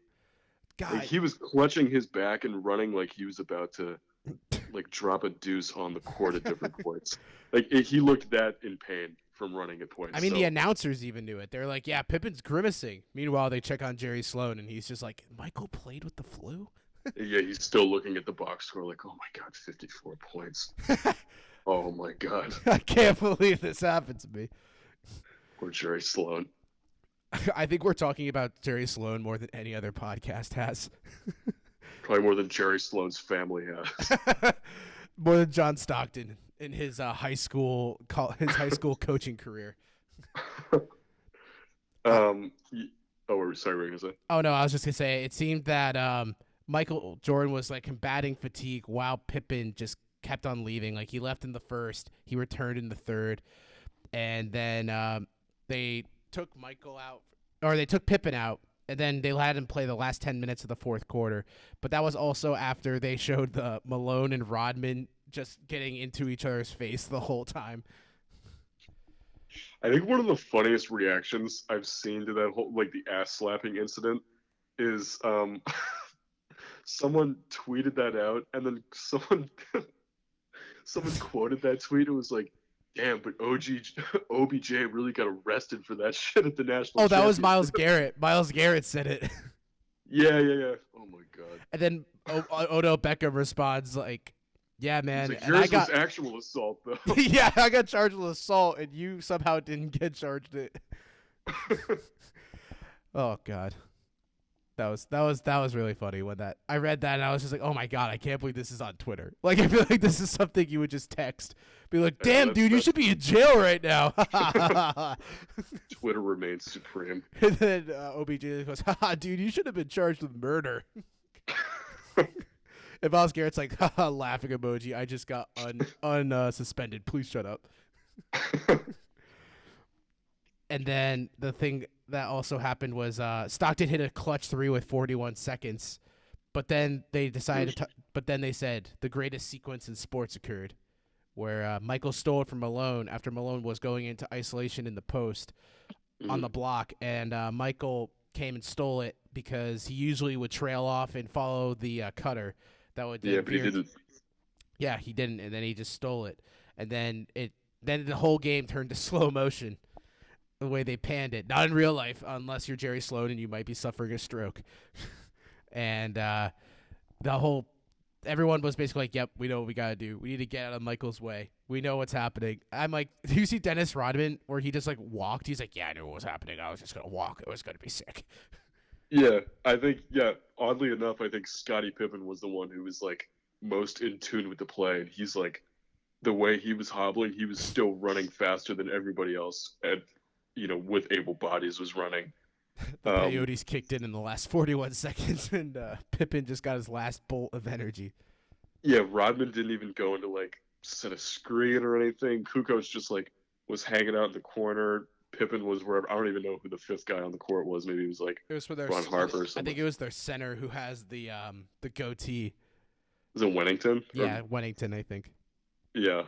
Like, God, he was clutching his back and running like he was about to like drop a deuce on the court at different points. Like he looked that in pain from running at points. I mean, the So announcers even knew it. They're like, "Yeah, Pippen's grimacing." Meanwhile, they check on Jerry Sloan, and he's just like, "Michael played with the flu." yeah, he's still looking at the box score like, oh my god, 54 points. Oh my god. I can't believe this happened to me. Or Jerry Sloan. I think we're talking about Jerry Sloan more than any other podcast has. Probably more than Jerry Sloan's family has. More than John Stockton in his high school coaching career. Uh, um. Oh, sorry, what were you gonna say? oh no, I was just gonna say it seemed that Michael Jordan was like combating fatigue while Pippen just kept on leaving. Like he left in the first, he returned in the third, and then they took Michael out, or they took Pippen out, and then they had him play the last 10 minutes of the fourth quarter. But that was also after they showed the Malone and Rodman just getting into each other's face the whole time. I think one of the funniest reactions I've seen to that whole like the ass slapping incident is someone tweeted that out and then someone quoted that tweet and was like, "Damn, but OBJ really got arrested for that shit at the national Oh, that was Miles championship." Garrett. Miles Garrett said it. Yeah. Oh my god. And then Odell Beckham responds like, "Yeah, He's man, like, and I yours was got actual assault though. yeah, I got charged with assault, and you somehow didn't get charged it." Oh God, that was really funny when that I read that and I was just like, "Oh my God, I can't believe this is on Twitter." Like I feel like this is something you would just text, be like, Yeah, "Damn, dude, you should be in jail right now." Twitter remains supreme. And then OBJ goes, "Haha, dude, you should have been charged with murder." And Miles Garrett's like, "Haha, laughing emoji. I just got suspended. Please shut up." And then the thing that also happened was Stockton hit a clutch three with 41 seconds, but then they decided. But then they said the greatest sequence in sports occurred, where Michael stole it from Malone after Malone was going into isolation in the post on the block, and Michael came and stole it because he usually would trail off and follow the cutter. That would Yeah, but he didn't. Yeah, he didn't, and then he just stole it, and then the whole game turned to slow motion. The way they panned it, not in real life, unless you're Jerry Sloan and you might be suffering a stroke. And everyone was basically like, "Yep, we know what we gotta do. We need to get out of Michael's way. We know what's happening." I'm like, do you see Dennis Rodman where he just like walked? He's like, "Yeah, I knew what was happening. I was just gonna walk. It was gonna be sick." Yeah, I think, yeah, oddly enough, I think Scottie Pippen was the one who was like most in tune with the play. And he's like, the way he was hobbling, he was still running faster than everybody else, and with able bodies was running. The peyotes kicked in the last 41 seconds, and Pippen just got his last bolt of energy. Yeah, Rodman didn't even go into like set a screen or anything. Kukoc just like was hanging out in the corner. Pippen was wherever. I don't even know who the fifth guy on the court was. Maybe it was like It was for their. Ron Harper or I something. think it was their center who has the goatee. Was it Wennington? Yeah, Wennington, I think. Yeah.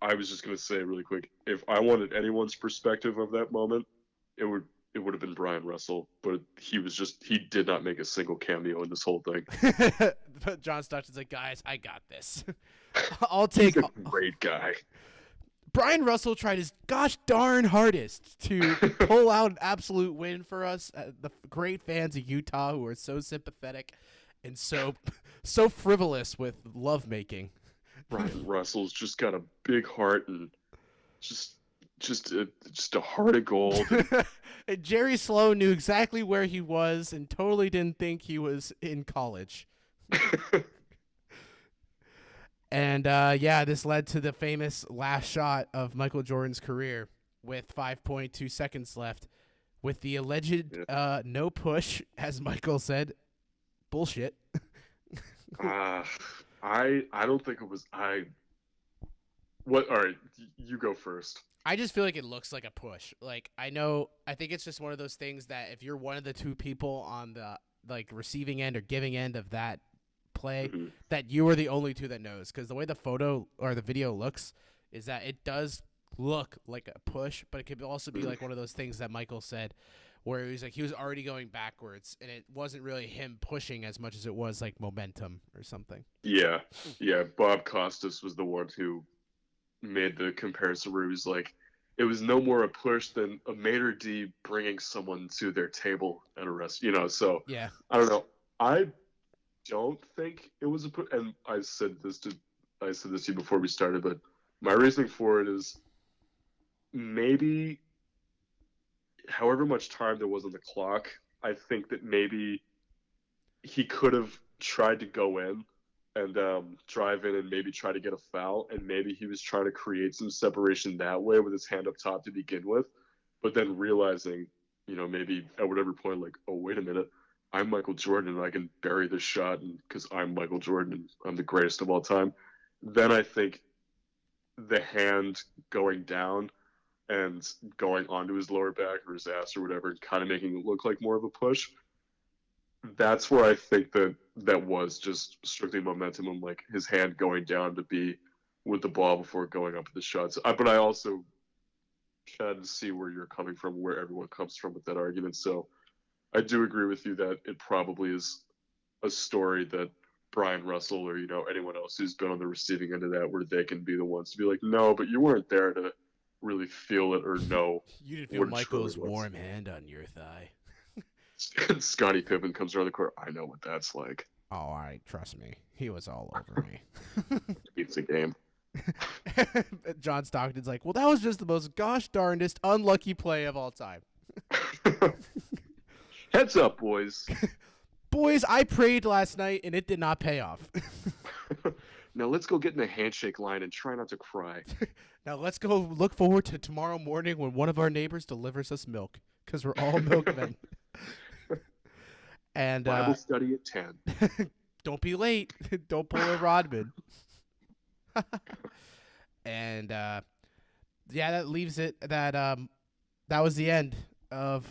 I was just gonna say really quick, if I wanted anyone's perspective of that moment, it would it would have been Brian Russell, but he did not make a single cameo in this whole thing. But John Stockton's like, guys, I got this. I'll He's take. a great guy. Brian Russell tried his gosh darn hardest to pull out an absolute win for us, the great fans of Utah who are so sympathetic and so frivolous with lovemaking. Brian Russell's just got a big heart and just just a heart of gold. And Jerry Sloan knew exactly where he was and totally didn't think he was in college. And yeah, this led to the famous last shot of Michael Jordan's career with 5.2 seconds left, with the alleged no push, as Michael said, bullshit. I don't think it was What? All right, you go first. I just feel like it looks like a push. Like I think it's just one of those things that if you're one of the two people on the like receiving end or giving end of that play, Mm-hmm. that you are the only two that knows, because the way the photo or the video looks is that it does look like a push, but it could also be like one of those things that Michael said where he was already going backwards and it wasn't really him pushing as much as it was like momentum or something. Yeah, yeah. Bob Costas was the one who made the comparison where he was like, it was no more a push than a maitre d' bringing someone to their table at a restaurant. So Yeah. I don't know. I don't think it was a push, and I said this to you before we started, but my reasoning for it is maybe however much time there was on the clock, I think that maybe he could have tried to go in and drive in and maybe try to get a foul, and maybe he was trying to create some separation that way with his hand up top to begin with, but then realizing, maybe at whatever point, like, oh, wait a minute, I'm Michael Jordan and I can bury this shot because I'm Michael Jordan and I'm the greatest of all time. Then I think the hand going down and going onto his lower back or his ass or whatever, and kind of making it look like more of a push. That's where I think that was just strictly momentum and like his hand going down to be with the ball before going up with the shots. But I also can see where you're coming from, where everyone comes from with that argument. So I do agree with you that it probably is a story that Brian Russell or anyone else who's been on the receiving end of that, where they can be the ones to be like, no, but you weren't there to really feel it or know. You didn't feel Michael's warm hand on your thigh. And Scottie Pippen comes around the court. I know what that's like. Oh, all right, trust me. He was all over me. It's a game. John Stockton's like, well, that was just the most gosh darndest unlucky play of all time. Heads up, boys. Boys, I prayed last night and it did not pay off. Now let's go get in the handshake line and try not to cry. Now let's go look forward to tomorrow morning when one of our neighbors delivers us milk, because we're all milkmen. And Bible study at 10. Don't be late. Don't pull a Rodman. And yeah, that leaves it that that was the end of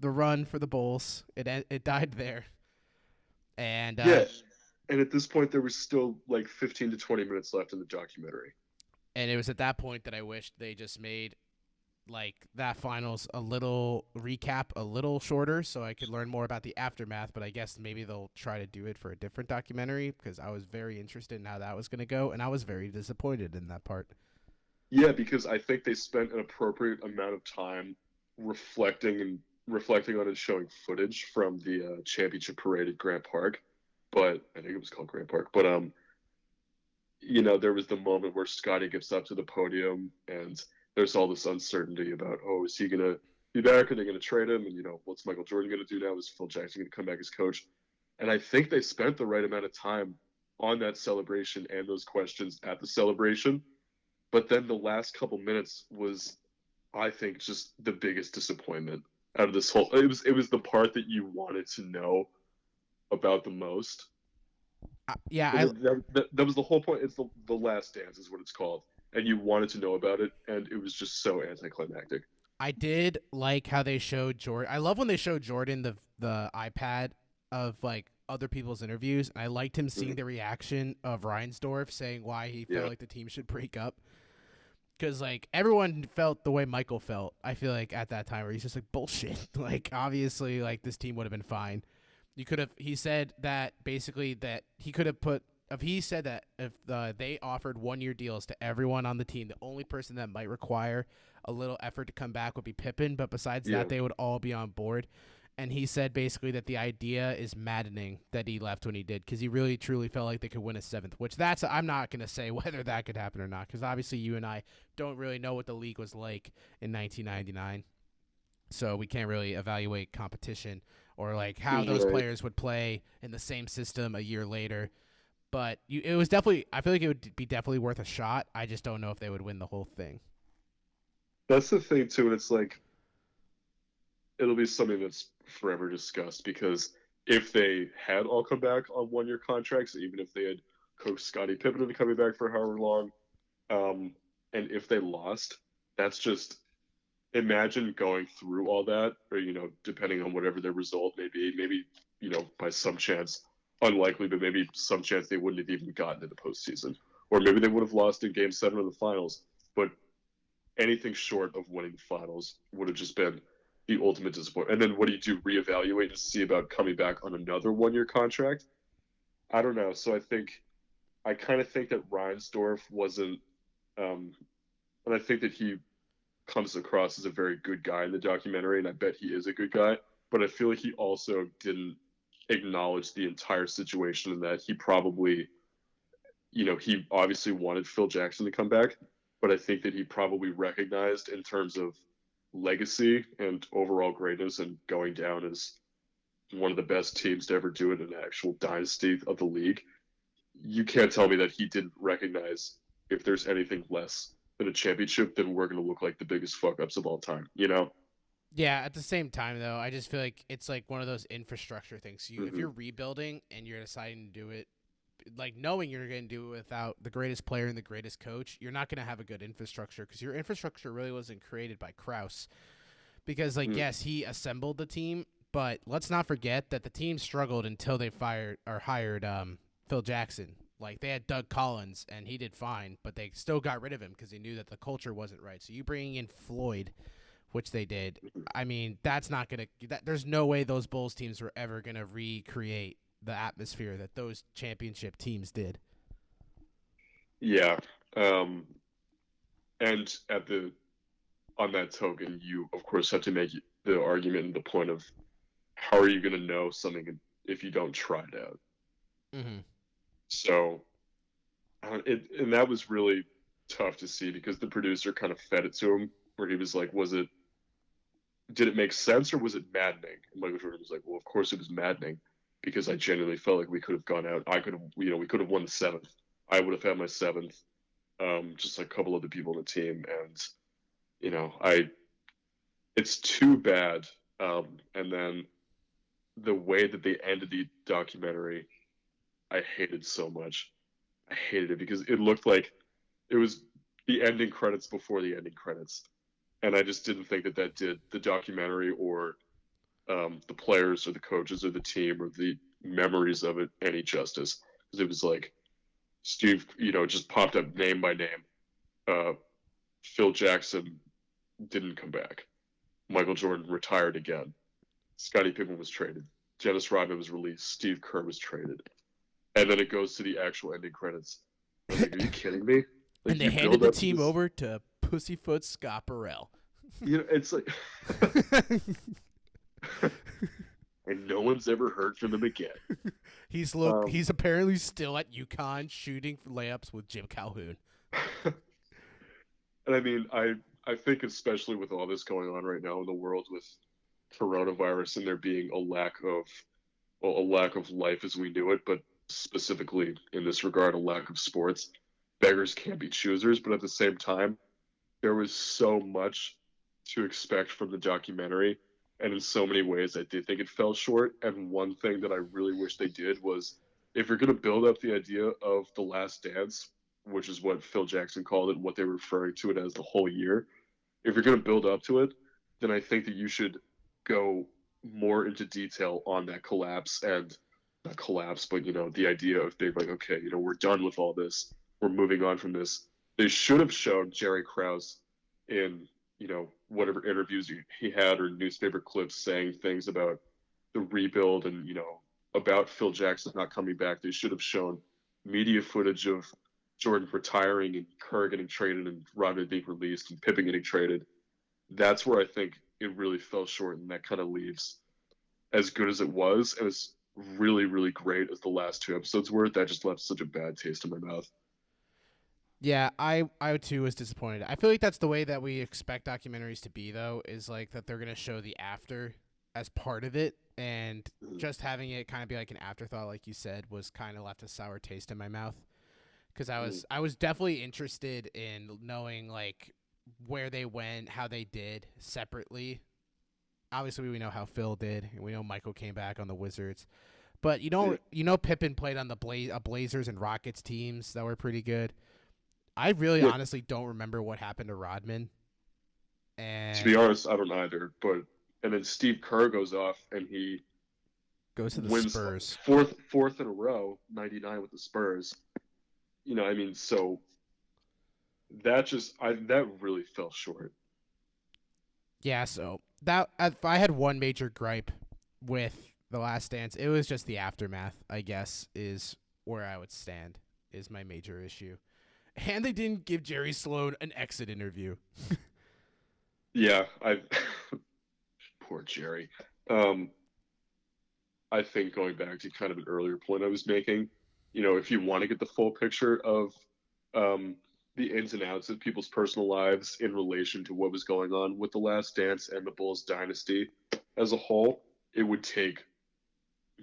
the run for the Bulls. It died there. And yeah, and at this point there was still like 15 to 20 minutes left in the documentary. And it was at that point that I wished they just made like that finals a little recap a little shorter so I could learn more about the aftermath, but I guess maybe they'll try to do it for a different documentary, because I was very interested in how that was going to go, and I was very disappointed in that part. Yeah, because I think they spent an appropriate amount of time reflecting on and showing footage from the championship parade at Grant Park, but I think it was called Grant Park. But there was the moment where Scottie gets up to the podium and there's all this uncertainty about, oh, is he gonna be back? Are they gonna trade him? And what's Michael Jordan gonna do now? Is Phil Jackson gonna come back as coach? And I think they spent the right amount of time on that celebration and those questions at the celebration. But then the last couple minutes was, I think, just the biggest disappointment out of this whole. It was the part that you wanted to know about the most. That was the whole point. It's the Last Dance is what it's called, and you wanted to know about it, and it was just so anticlimactic. I did like how they showed Jordan. I love when they show Jordan the iPad of like other people's interviews. I liked him seeing the reaction of Reinsdorf saying why he felt like the team should break up. because like everyone felt the way Michael felt. I feel like at that time where he's just like bullshit. Like obviously, like this team would have been fine. You could have. He said that basically that he could have put. If he said that if they offered 1 year deals to everyone on the team, the only person that might require a little effort to come back would be Pippen. But besides Yeah. that, they would all be on board. And he said basically that the idea is maddening that he left when he did because he really truly felt like they could win a seventh. Which I'm not gonna say whether that could happen or not because obviously you and I don't really know what the league was like in 1999, so we can't really evaluate competition or like how those Right. players would play in the same system a year later. But it was definitely. I feel like it would be definitely worth a shot. I just don't know if they would win the whole thing. That's the thing too, and it's like it'll be something that's forever discussed because if they had all come back on 1 year contracts, even if they had coached Scottie Pippen into coming back for however long, um, and if they lost, that's just imagine going through all that, or depending on whatever their result may be, maybe by some chance, unlikely, but maybe some chance they wouldn't have even gotten to the postseason, or maybe they would have lost in Game 7 of the finals. But anything short of winning the finals would have just been the ultimate disappointment. And then what do you do? Reevaluate and see about coming back on another 1 year contract? I don't know. So I kind of think that Reinsdorf wasn't, um, and I think that he comes across as a very good guy in the documentary, and I bet he is a good guy. But I feel like he also didn't acknowledge the entire situation and that he probably, he obviously wanted Phil Jackson to come back, but I think that he probably recognized in terms of legacy and overall greatness and going down as one of the best teams to ever do it in an actual dynasty of the league. You can't tell me that he didn't recognize if there's anything less than a championship, then we're going to look like the biggest fuck ups of all time, you know? Yeah, at the same time though, I just feel like it's like one of those infrastructure things. If Mm-hmm. you're rebuilding and you're deciding to do it like knowing you're going to do it without the greatest player and the greatest coach, you're not going to have a good infrastructure because your infrastructure really wasn't created by Kraus. Because like Mm-hmm. yes, he assembled the team, but let's not forget that the team struggled until they fired or hired Phil Jackson. Like they had Doug Collins and he did fine, but they still got rid of him because they knew that the culture wasn't right. So you bringing in Floyd, which they did. I mean, that's not gonna. There's no way those Bulls teams were ever gonna recreate the atmosphere that those championship teams did. Yeah. Um, and on that token, you of course have to make the argument and the point of how are you going to know something if you don't try it out? Mm-hmm. So, and that was really tough to see because the producer kind of fed it to him, where he was like, did it make sense or was it maddening? And Michael Jordan was like, well, of course it was maddening because I genuinely felt like we could have gone out. I could have, we could have won the seventh. I would have had my seventh, just like a couple other people on the team, and it's too bad. And then the way that they ended the documentary, I hated so much. I hated it because it looked like it was the ending credits before the ending credits, and I just didn't think that that did the documentary or the players or the coaches or the team or the memories of it any justice. Because it was like Steve, just popped up name by name. Uh, Phil Jackson didn't come back. Michael Jordan retired again. Scottie Pippen was traded. Dennis Rodman was released. Steve Kerr was traded. And then it goes to the actual ending credits. I was like, are you kidding me? And Like they you handed build the up to team this. over to Pussyfoot Scott Burrell. It's like, and no one's ever heard from him again. Um, He's apparently still at UConn shooting layups with Jim Calhoun. and I mean, I think especially with all this going on right now in the world with coronavirus and there being a lack of life as we knew it, but specifically in this regard, a lack of sports. Beggars can't be choosers, but at the same time, there was so much to expect from the documentary, and in so many ways, I did think it fell short. And one thing that I really wish they did was, if you're going to build up the idea of the Last Dance, which is what Phil Jackson called it, what they were referring to it as the whole year, if you're going to build up to it, then I think that you should go more into detail on that collapse and not collapse, but the idea of being like, okay, we're done with all this, we're moving on from this. They should have shown Jerry Krause in, whatever interviews he had or newspaper clips saying things about the rebuild and, about Phil Jackson not coming back. They should have shown media footage of Jordan retiring and Kerr getting traded and Rodman being released and Pippen getting traded. That's where I think it really fell short, and that kind of leaves, as good as it was and as really, really great as the last two episodes were, that just left such a bad taste in my mouth. Yeah, I too was disappointed. I feel like that's the way that we expect documentaries to be, though, is like that they're gonna show the after as part of it, and Mhm. just having it kind of be like an afterthought, like you said, was kind of left a sour taste in my mouth. Because I was definitely interested in knowing like where they went, how they did separately. Obviously, we know how Phil did, and we know Michael came back on the Wizards. But Yeah. Pippen played on the Blazers and Rockets teams that were pretty good. I really Yeah, honestly don't remember what happened to Rodman. to be And honest, I don't either. But and then Steve Kerr goes off and he goes to the wins Spurs. fourth in a row, 99 with the Spurs. I mean, so that really fell short. Yeah, so that if I had one major gripe with The Last Dance, it was just the aftermath, I guess, is where I would stand, is my major issue. And they didn't give Jerry Sloan an exit interview. Yeah, I poor Jerry. Um, I think going back to kind of an earlier point I was making, if you want to get the full picture of um, the ins and outs of people's personal lives in relation to what was going on with The Last Dance and the Bulls dynasty as a whole, it would take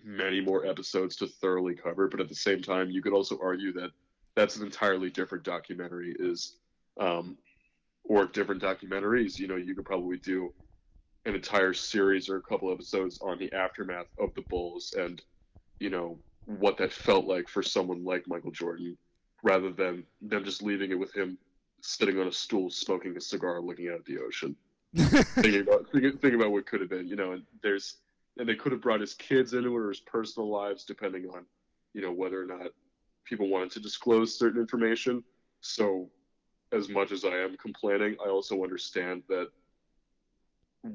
many more episodes to thoroughly cover. But at the same time, you could also argue that that's an entirely different documentary, um, or different documentaries. You could probably do an entire series or a couple episodes on the aftermath of the Bulls and what that felt like for someone like Michael Jordan, rather than them just leaving it with him sitting on a stool smoking a cigar looking out at the ocean, thinking about what could have been. And they could have brought his kids into it or his personal lives, depending on whether or not people wanted to disclose certain information. So as much as I am complaining, I also understand that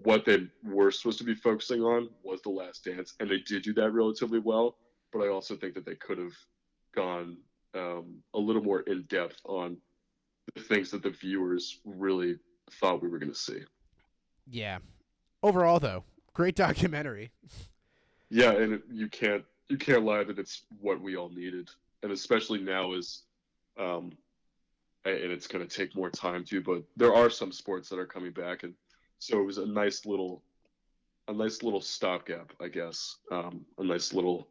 what they were supposed to be focusing on was The Last Dance, and they did do that relatively well. But I also think that they could have gone a little more in depth on the things that the viewers really thought we were going to see. Yeah. Overall, though, great documentary. Yeah, and you can't lie that it's what we all needed, and especially now is, um, and it's going to take more time too. But there are some sports that are coming back, and so it was a nice little stopgap, I guess. A nice little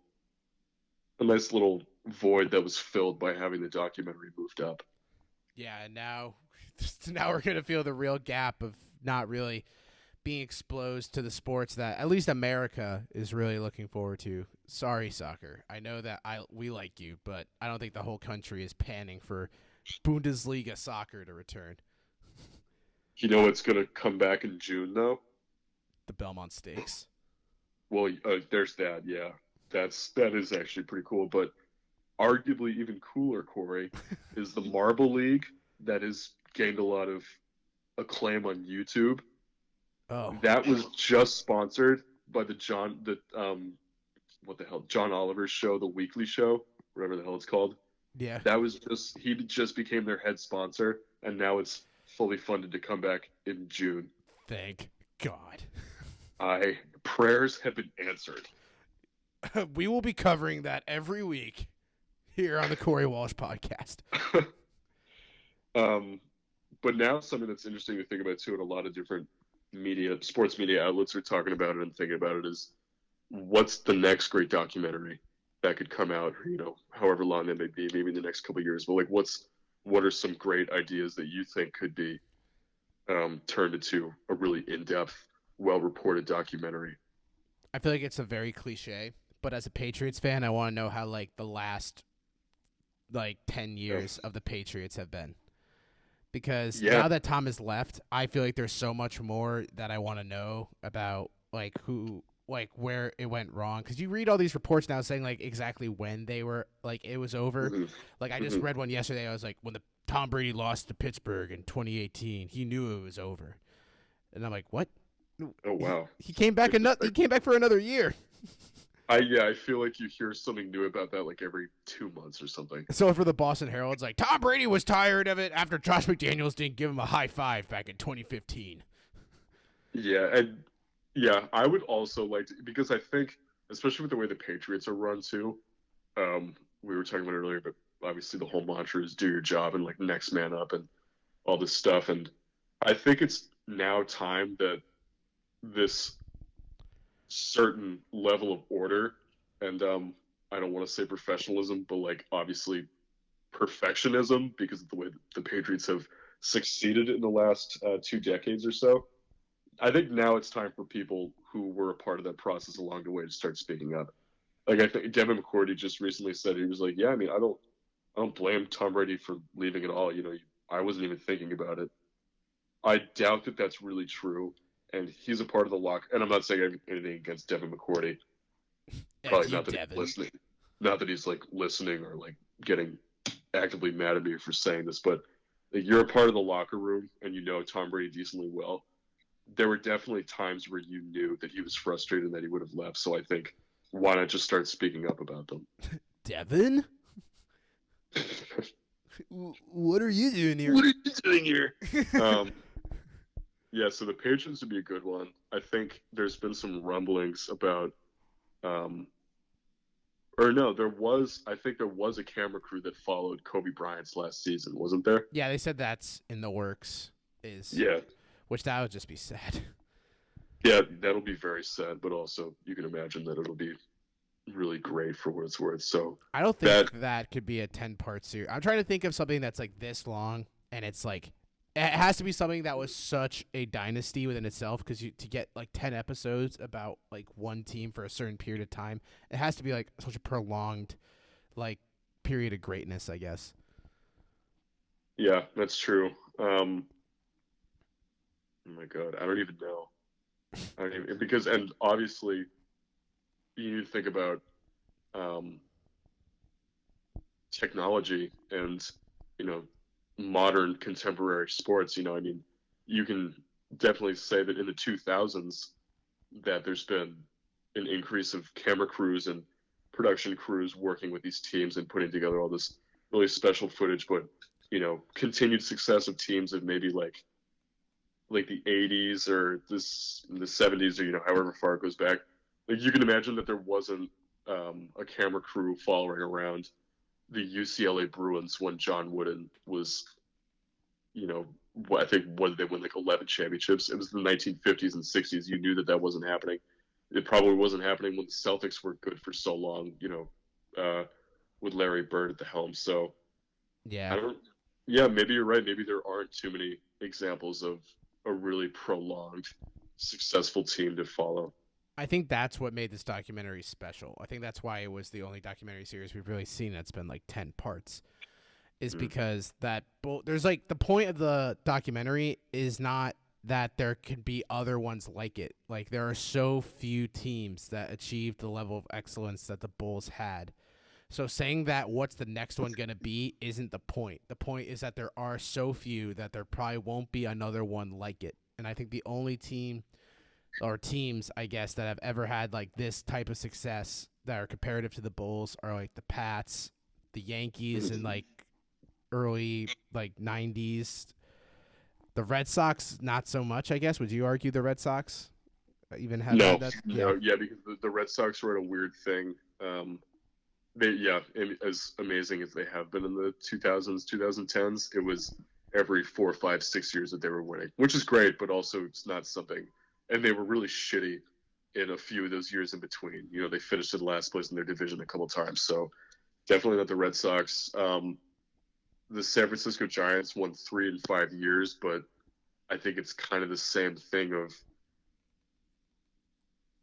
void that was filled by having the documentary moved up. Yeah, and now we're gonna feel the real gap of not really being exposed to the sports that at least America is really looking forward to. Sorry, soccer. I know that we like you, but I don't think the whole country is panning for Bundesliga soccer to return. It's going to come back in June, though. The Belmont Stakes. Well, there's that. Yeah, that is actually pretty cool. But arguably even cooler, Corey, is the Marble League that has gained a lot of acclaim on YouTube. Oh, That was just sponsored by what the hell, John Oliver's show, The Weekly Show, whatever the hell it's called. yeah. That was he just became their head sponsor, and now it's fully funded to come back in June. Thank God. I Prayers have been answered. We will be covering that every week here on the Corey Walsh podcast. um, but now something that's interesting to think about too, and a lot of different sports media outlets are talking about it and thinking about it, is what's the next great documentary that could come out, however long that may be, maybe in the next couple of years. But like, what are some great ideas that you think could be turned into a really in-depth, well-reported documentary? I feel like it's a very cliche, but as a Patriots fan, I want to know how like the last 10 years of the Patriots have been. Because Yeah, now that Tom has left, I feel like there's so much more that I want to know about like like where it went wrong, because you read all these reports now saying like exactly when they were like it was over. Hmm. Like I just Hmm. read one yesterday. I was like, when the Tom Brady lost to Pittsburgh in 2018, he knew it was over, and I'm like, what? Oh He wow. he came back another. He came back for another year. I feel like you hear something new about that like every 2 months or something. So for the Boston Herald, it's like Tom Brady was tired of it after Josh McDaniels didn't give him a high five back in 2015. Yeah, and yeah, I would also like to, because I think, especially with the way the Patriots are run too, we were talking about it earlier, but obviously the whole mantra is do your job and like next man up and all this stuff. And I think it's now time that this certain level of order and I don't want to say professionalism, but like obviously perfectionism because of the way the Patriots have succeeded in the last 2 decades or so. I think now it's time for people who were a part of that process along the way to start speaking up. Like I think Devin McCourty just recently said he was like, "Yeah, I mean, I don't blame Tom Brady for leaving at all. You know, I wasn't even thinking about it. I doubt that that's really true, and he's a part of the lock. And I'm not saying anything against Devin McCourty. F Probably you, not that he's Devin. listening, not that he's like listening or like getting actively mad at me for saying this, but like, you're a part of the locker room, and you know Tom Brady decently well. There were definitely times where you knew that he was frustrated and that he would have left. So I think why not just start speaking up about them? Devin, what are you doing here? What are you doing here? Um, yeah, so the Patriots would be a good one. I think there's been some rumblings about, um, or no, I think there was a camera crew that followed Kobe Bryant's last season, wasn't there? Yeah, they said that's in the works. Is Yeah, which that would just be sad. yeah, that'll be very sad, but also you can imagine that it'll be really great for what it's worth. So I don't think that, that could be a 10-part series. I'm trying to think of something that's like this long, and it's like it has to be something that was such a dynasty within itself, because you to get like 10 episodes about like one team for a certain period of time, it has to be like such a prolonged like period of greatness, I guess. yeah, that's true. Oh my God, I don't even know. I don't even, because and obviously you need to think about um, technology and you know modern contemporary sports. You know, I mean, you can definitely say that in the 2000s that there's been an increase of camera crews and production crews working with these teams and putting together all this really special footage. But you know, continued success of teams of maybe like the 80s or this the 70s or you know however far it goes back. Like you can imagine that there wasn't a camera crew following around the UCLA Bruins when John Wooden was, you know, I think what did they win like 11 championships? It was the 1950s and 60s. You knew that that wasn't happening. It probably wasn't happening when the Celtics were good for so long, you know, with Larry Bird at the helm. So Yeah. I don't. Yeah, maybe you're right. Maybe there aren't too many examples of a really prolonged, successful team to follow. I think that's what made this documentary special. I think that's why it was the only documentary series we've really seen that's been like 10 parts. Is Mm. because there's like the point of the documentary is not that there could be other ones like it. Like there are so few teams that achieved the level of excellence that the Bulls had. So saying that what's the next one going to be isn't the point. The point is that there are so few that there probably won't be another one like it. And I think the only team or teams, I guess, that have ever had like this type of success that are comparative to the Bulls are like the Pats, the Yankees in like early like 90s. The Red Sox not so much, I guess. Would you argue the Red Sox even have No, had that? Yeah. no, yeah, because the Red Sox were at a weird thing. They, yeah, as amazing as they have been in the 2000s, 2010s, it was every 4, 5, 6 years that they were winning, which is great, but also it's not something. And they were really shitty in a few of those years in between. You know, they finished in last place in their division a couple times, so definitely not the Red Sox. The San Francisco Giants won 3 in 5 years, but I think it's kind of the same thing of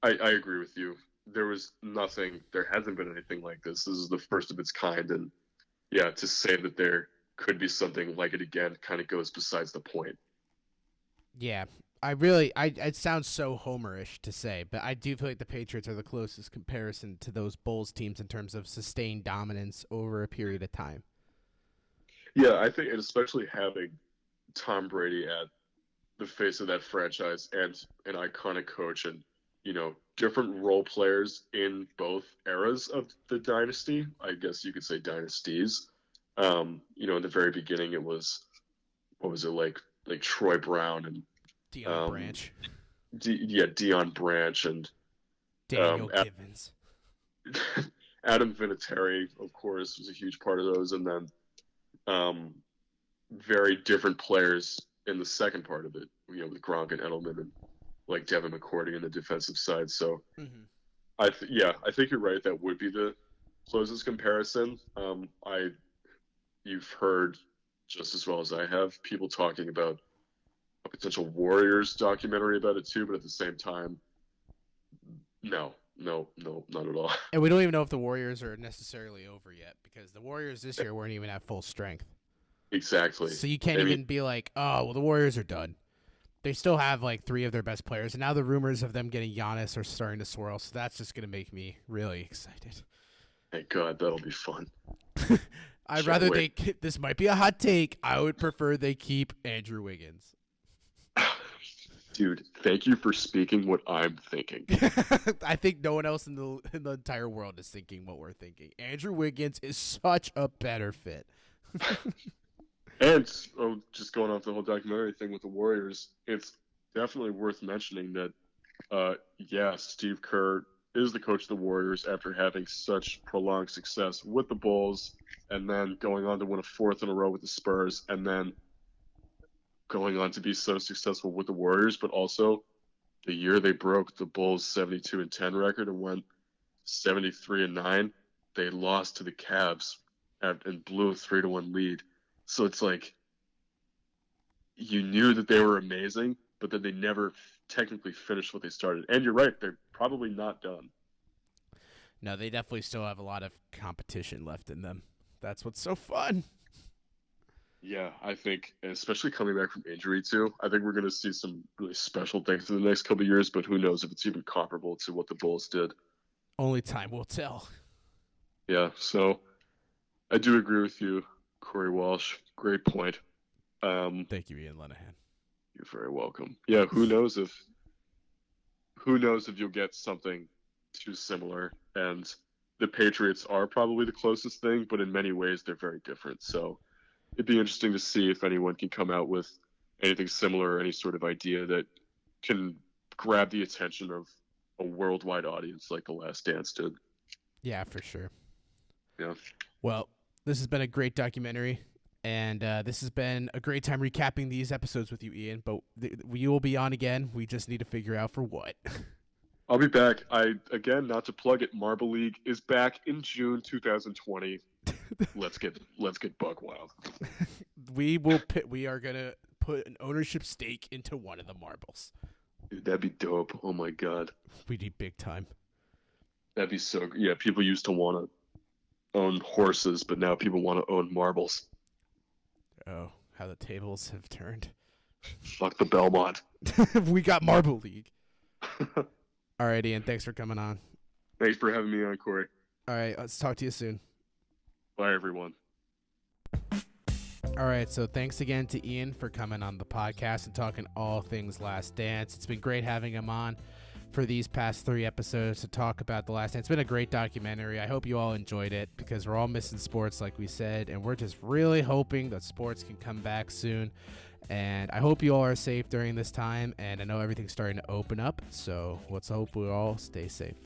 I agree with you. There was nothing, there hasn't been anything like this. This is the first of its kind. And yeah, to say that there could be something like it again kind of goes besides the point. Yeah. it sounds so homerish to say, but I do feel like the Patriots are the closest comparison to those Bulls teams in terms of sustained dominance over a period of time. Yeah, I think, and especially having Tom Brady at the face of that franchise and an iconic coach and, different role players in both eras of the dynasty. I guess you could say dynasties. In the very beginning, it was, what was it, like Troy Brown and Deion Branch. Deion Branch and Daniel Givens. Adam Vinatieri, of course, was a huge part of those, and then very different players in the second part of it, with Gronk and Edelman and like Devin McCourty in the defensive side. So, I think you're right. That would be the closest comparison. You've heard just as well as I have people talking about a potential Warriors documentary about it too, but at the same time, no, not at all. And we don't even know if the Warriors are necessarily over yet because the Warriors this year weren't even at full strength. Exactly. So you can't even be like, oh, well, the Warriors are done. They still have like 3 of their best players, and now the rumors of them getting Giannis are starting to swirl. So that's just gonna make me really excited. Thank God, that'll be fun. I'd rather this might be a hot take. I would prefer they keep Andrew Wiggins. Dude, thank you for speaking what I'm thinking. I think no one else in the entire world is thinking what we're thinking. Andrew Wiggins is such a better fit. And just going off the whole documentary thing with the Warriors, it's definitely worth mentioning that, Steve Kerr is the coach of the Warriors after having such prolonged success with the Bulls and then going on to win a 4th in a row with the Spurs and then going on to be so successful with the Warriors, but also the year they broke the Bulls 72-10 record and went 73-9, they lost to the Cavs and blew a 3-1 lead. So it's like you knew that they were amazing, but then they never technically finished what they started. And you're right, they're probably not done. No, they definitely still have a lot of competition left in them. That's what's so fun. Yeah, I think, especially coming back from injury too, I think we're going to see some really special things in the next couple of years, but who knows if it's even comparable to what the Bulls did. Only time will tell. Yeah, so I do agree with you, Corey Walsh. Great point. Thank you, Ian Lenahan. You're very welcome. Yeah, who knows if you'll get something too similar. And the Patriots are probably the closest thing, but in many ways they're very different. So it'd be interesting to see if anyone can come out with anything similar, any sort of idea that can grab the attention of a worldwide audience like The Last Dance did. Yeah, for sure. Yeah. Well, this has been a great documentary, and this has been a great time recapping these episodes with you, Ian. But we will be on again. We just need to figure out for what. I'll be back. Again, not to plug it, Marble League is back in June 2020. Let's get buck wild. We are gonna put an ownership stake into one of the marbles. Dude, that'd be dope. Oh my God. We need big time. That'd be so. Yeah, people used to want to own horses, but now people want to own marbles. Oh, how the tables have turned. Fuck the Belmont. We got Marble League. All right, Ian. Thanks for coming on. Thanks for having me on, Corey. All right, let's talk to you soon. Bye, everyone. All right, so thanks again to Ian for coming on the podcast and talking all things Last Dance. It's been great having him on for these past 3 episodes to talk about The Last Dance. It's been a great documentary. I hope you all enjoyed it because we're all missing sports, like we said, and we're just really hoping that sports can come back soon. And I hope you all are safe during this time, and I know everything's starting to open up, so let's hope we all stay safe.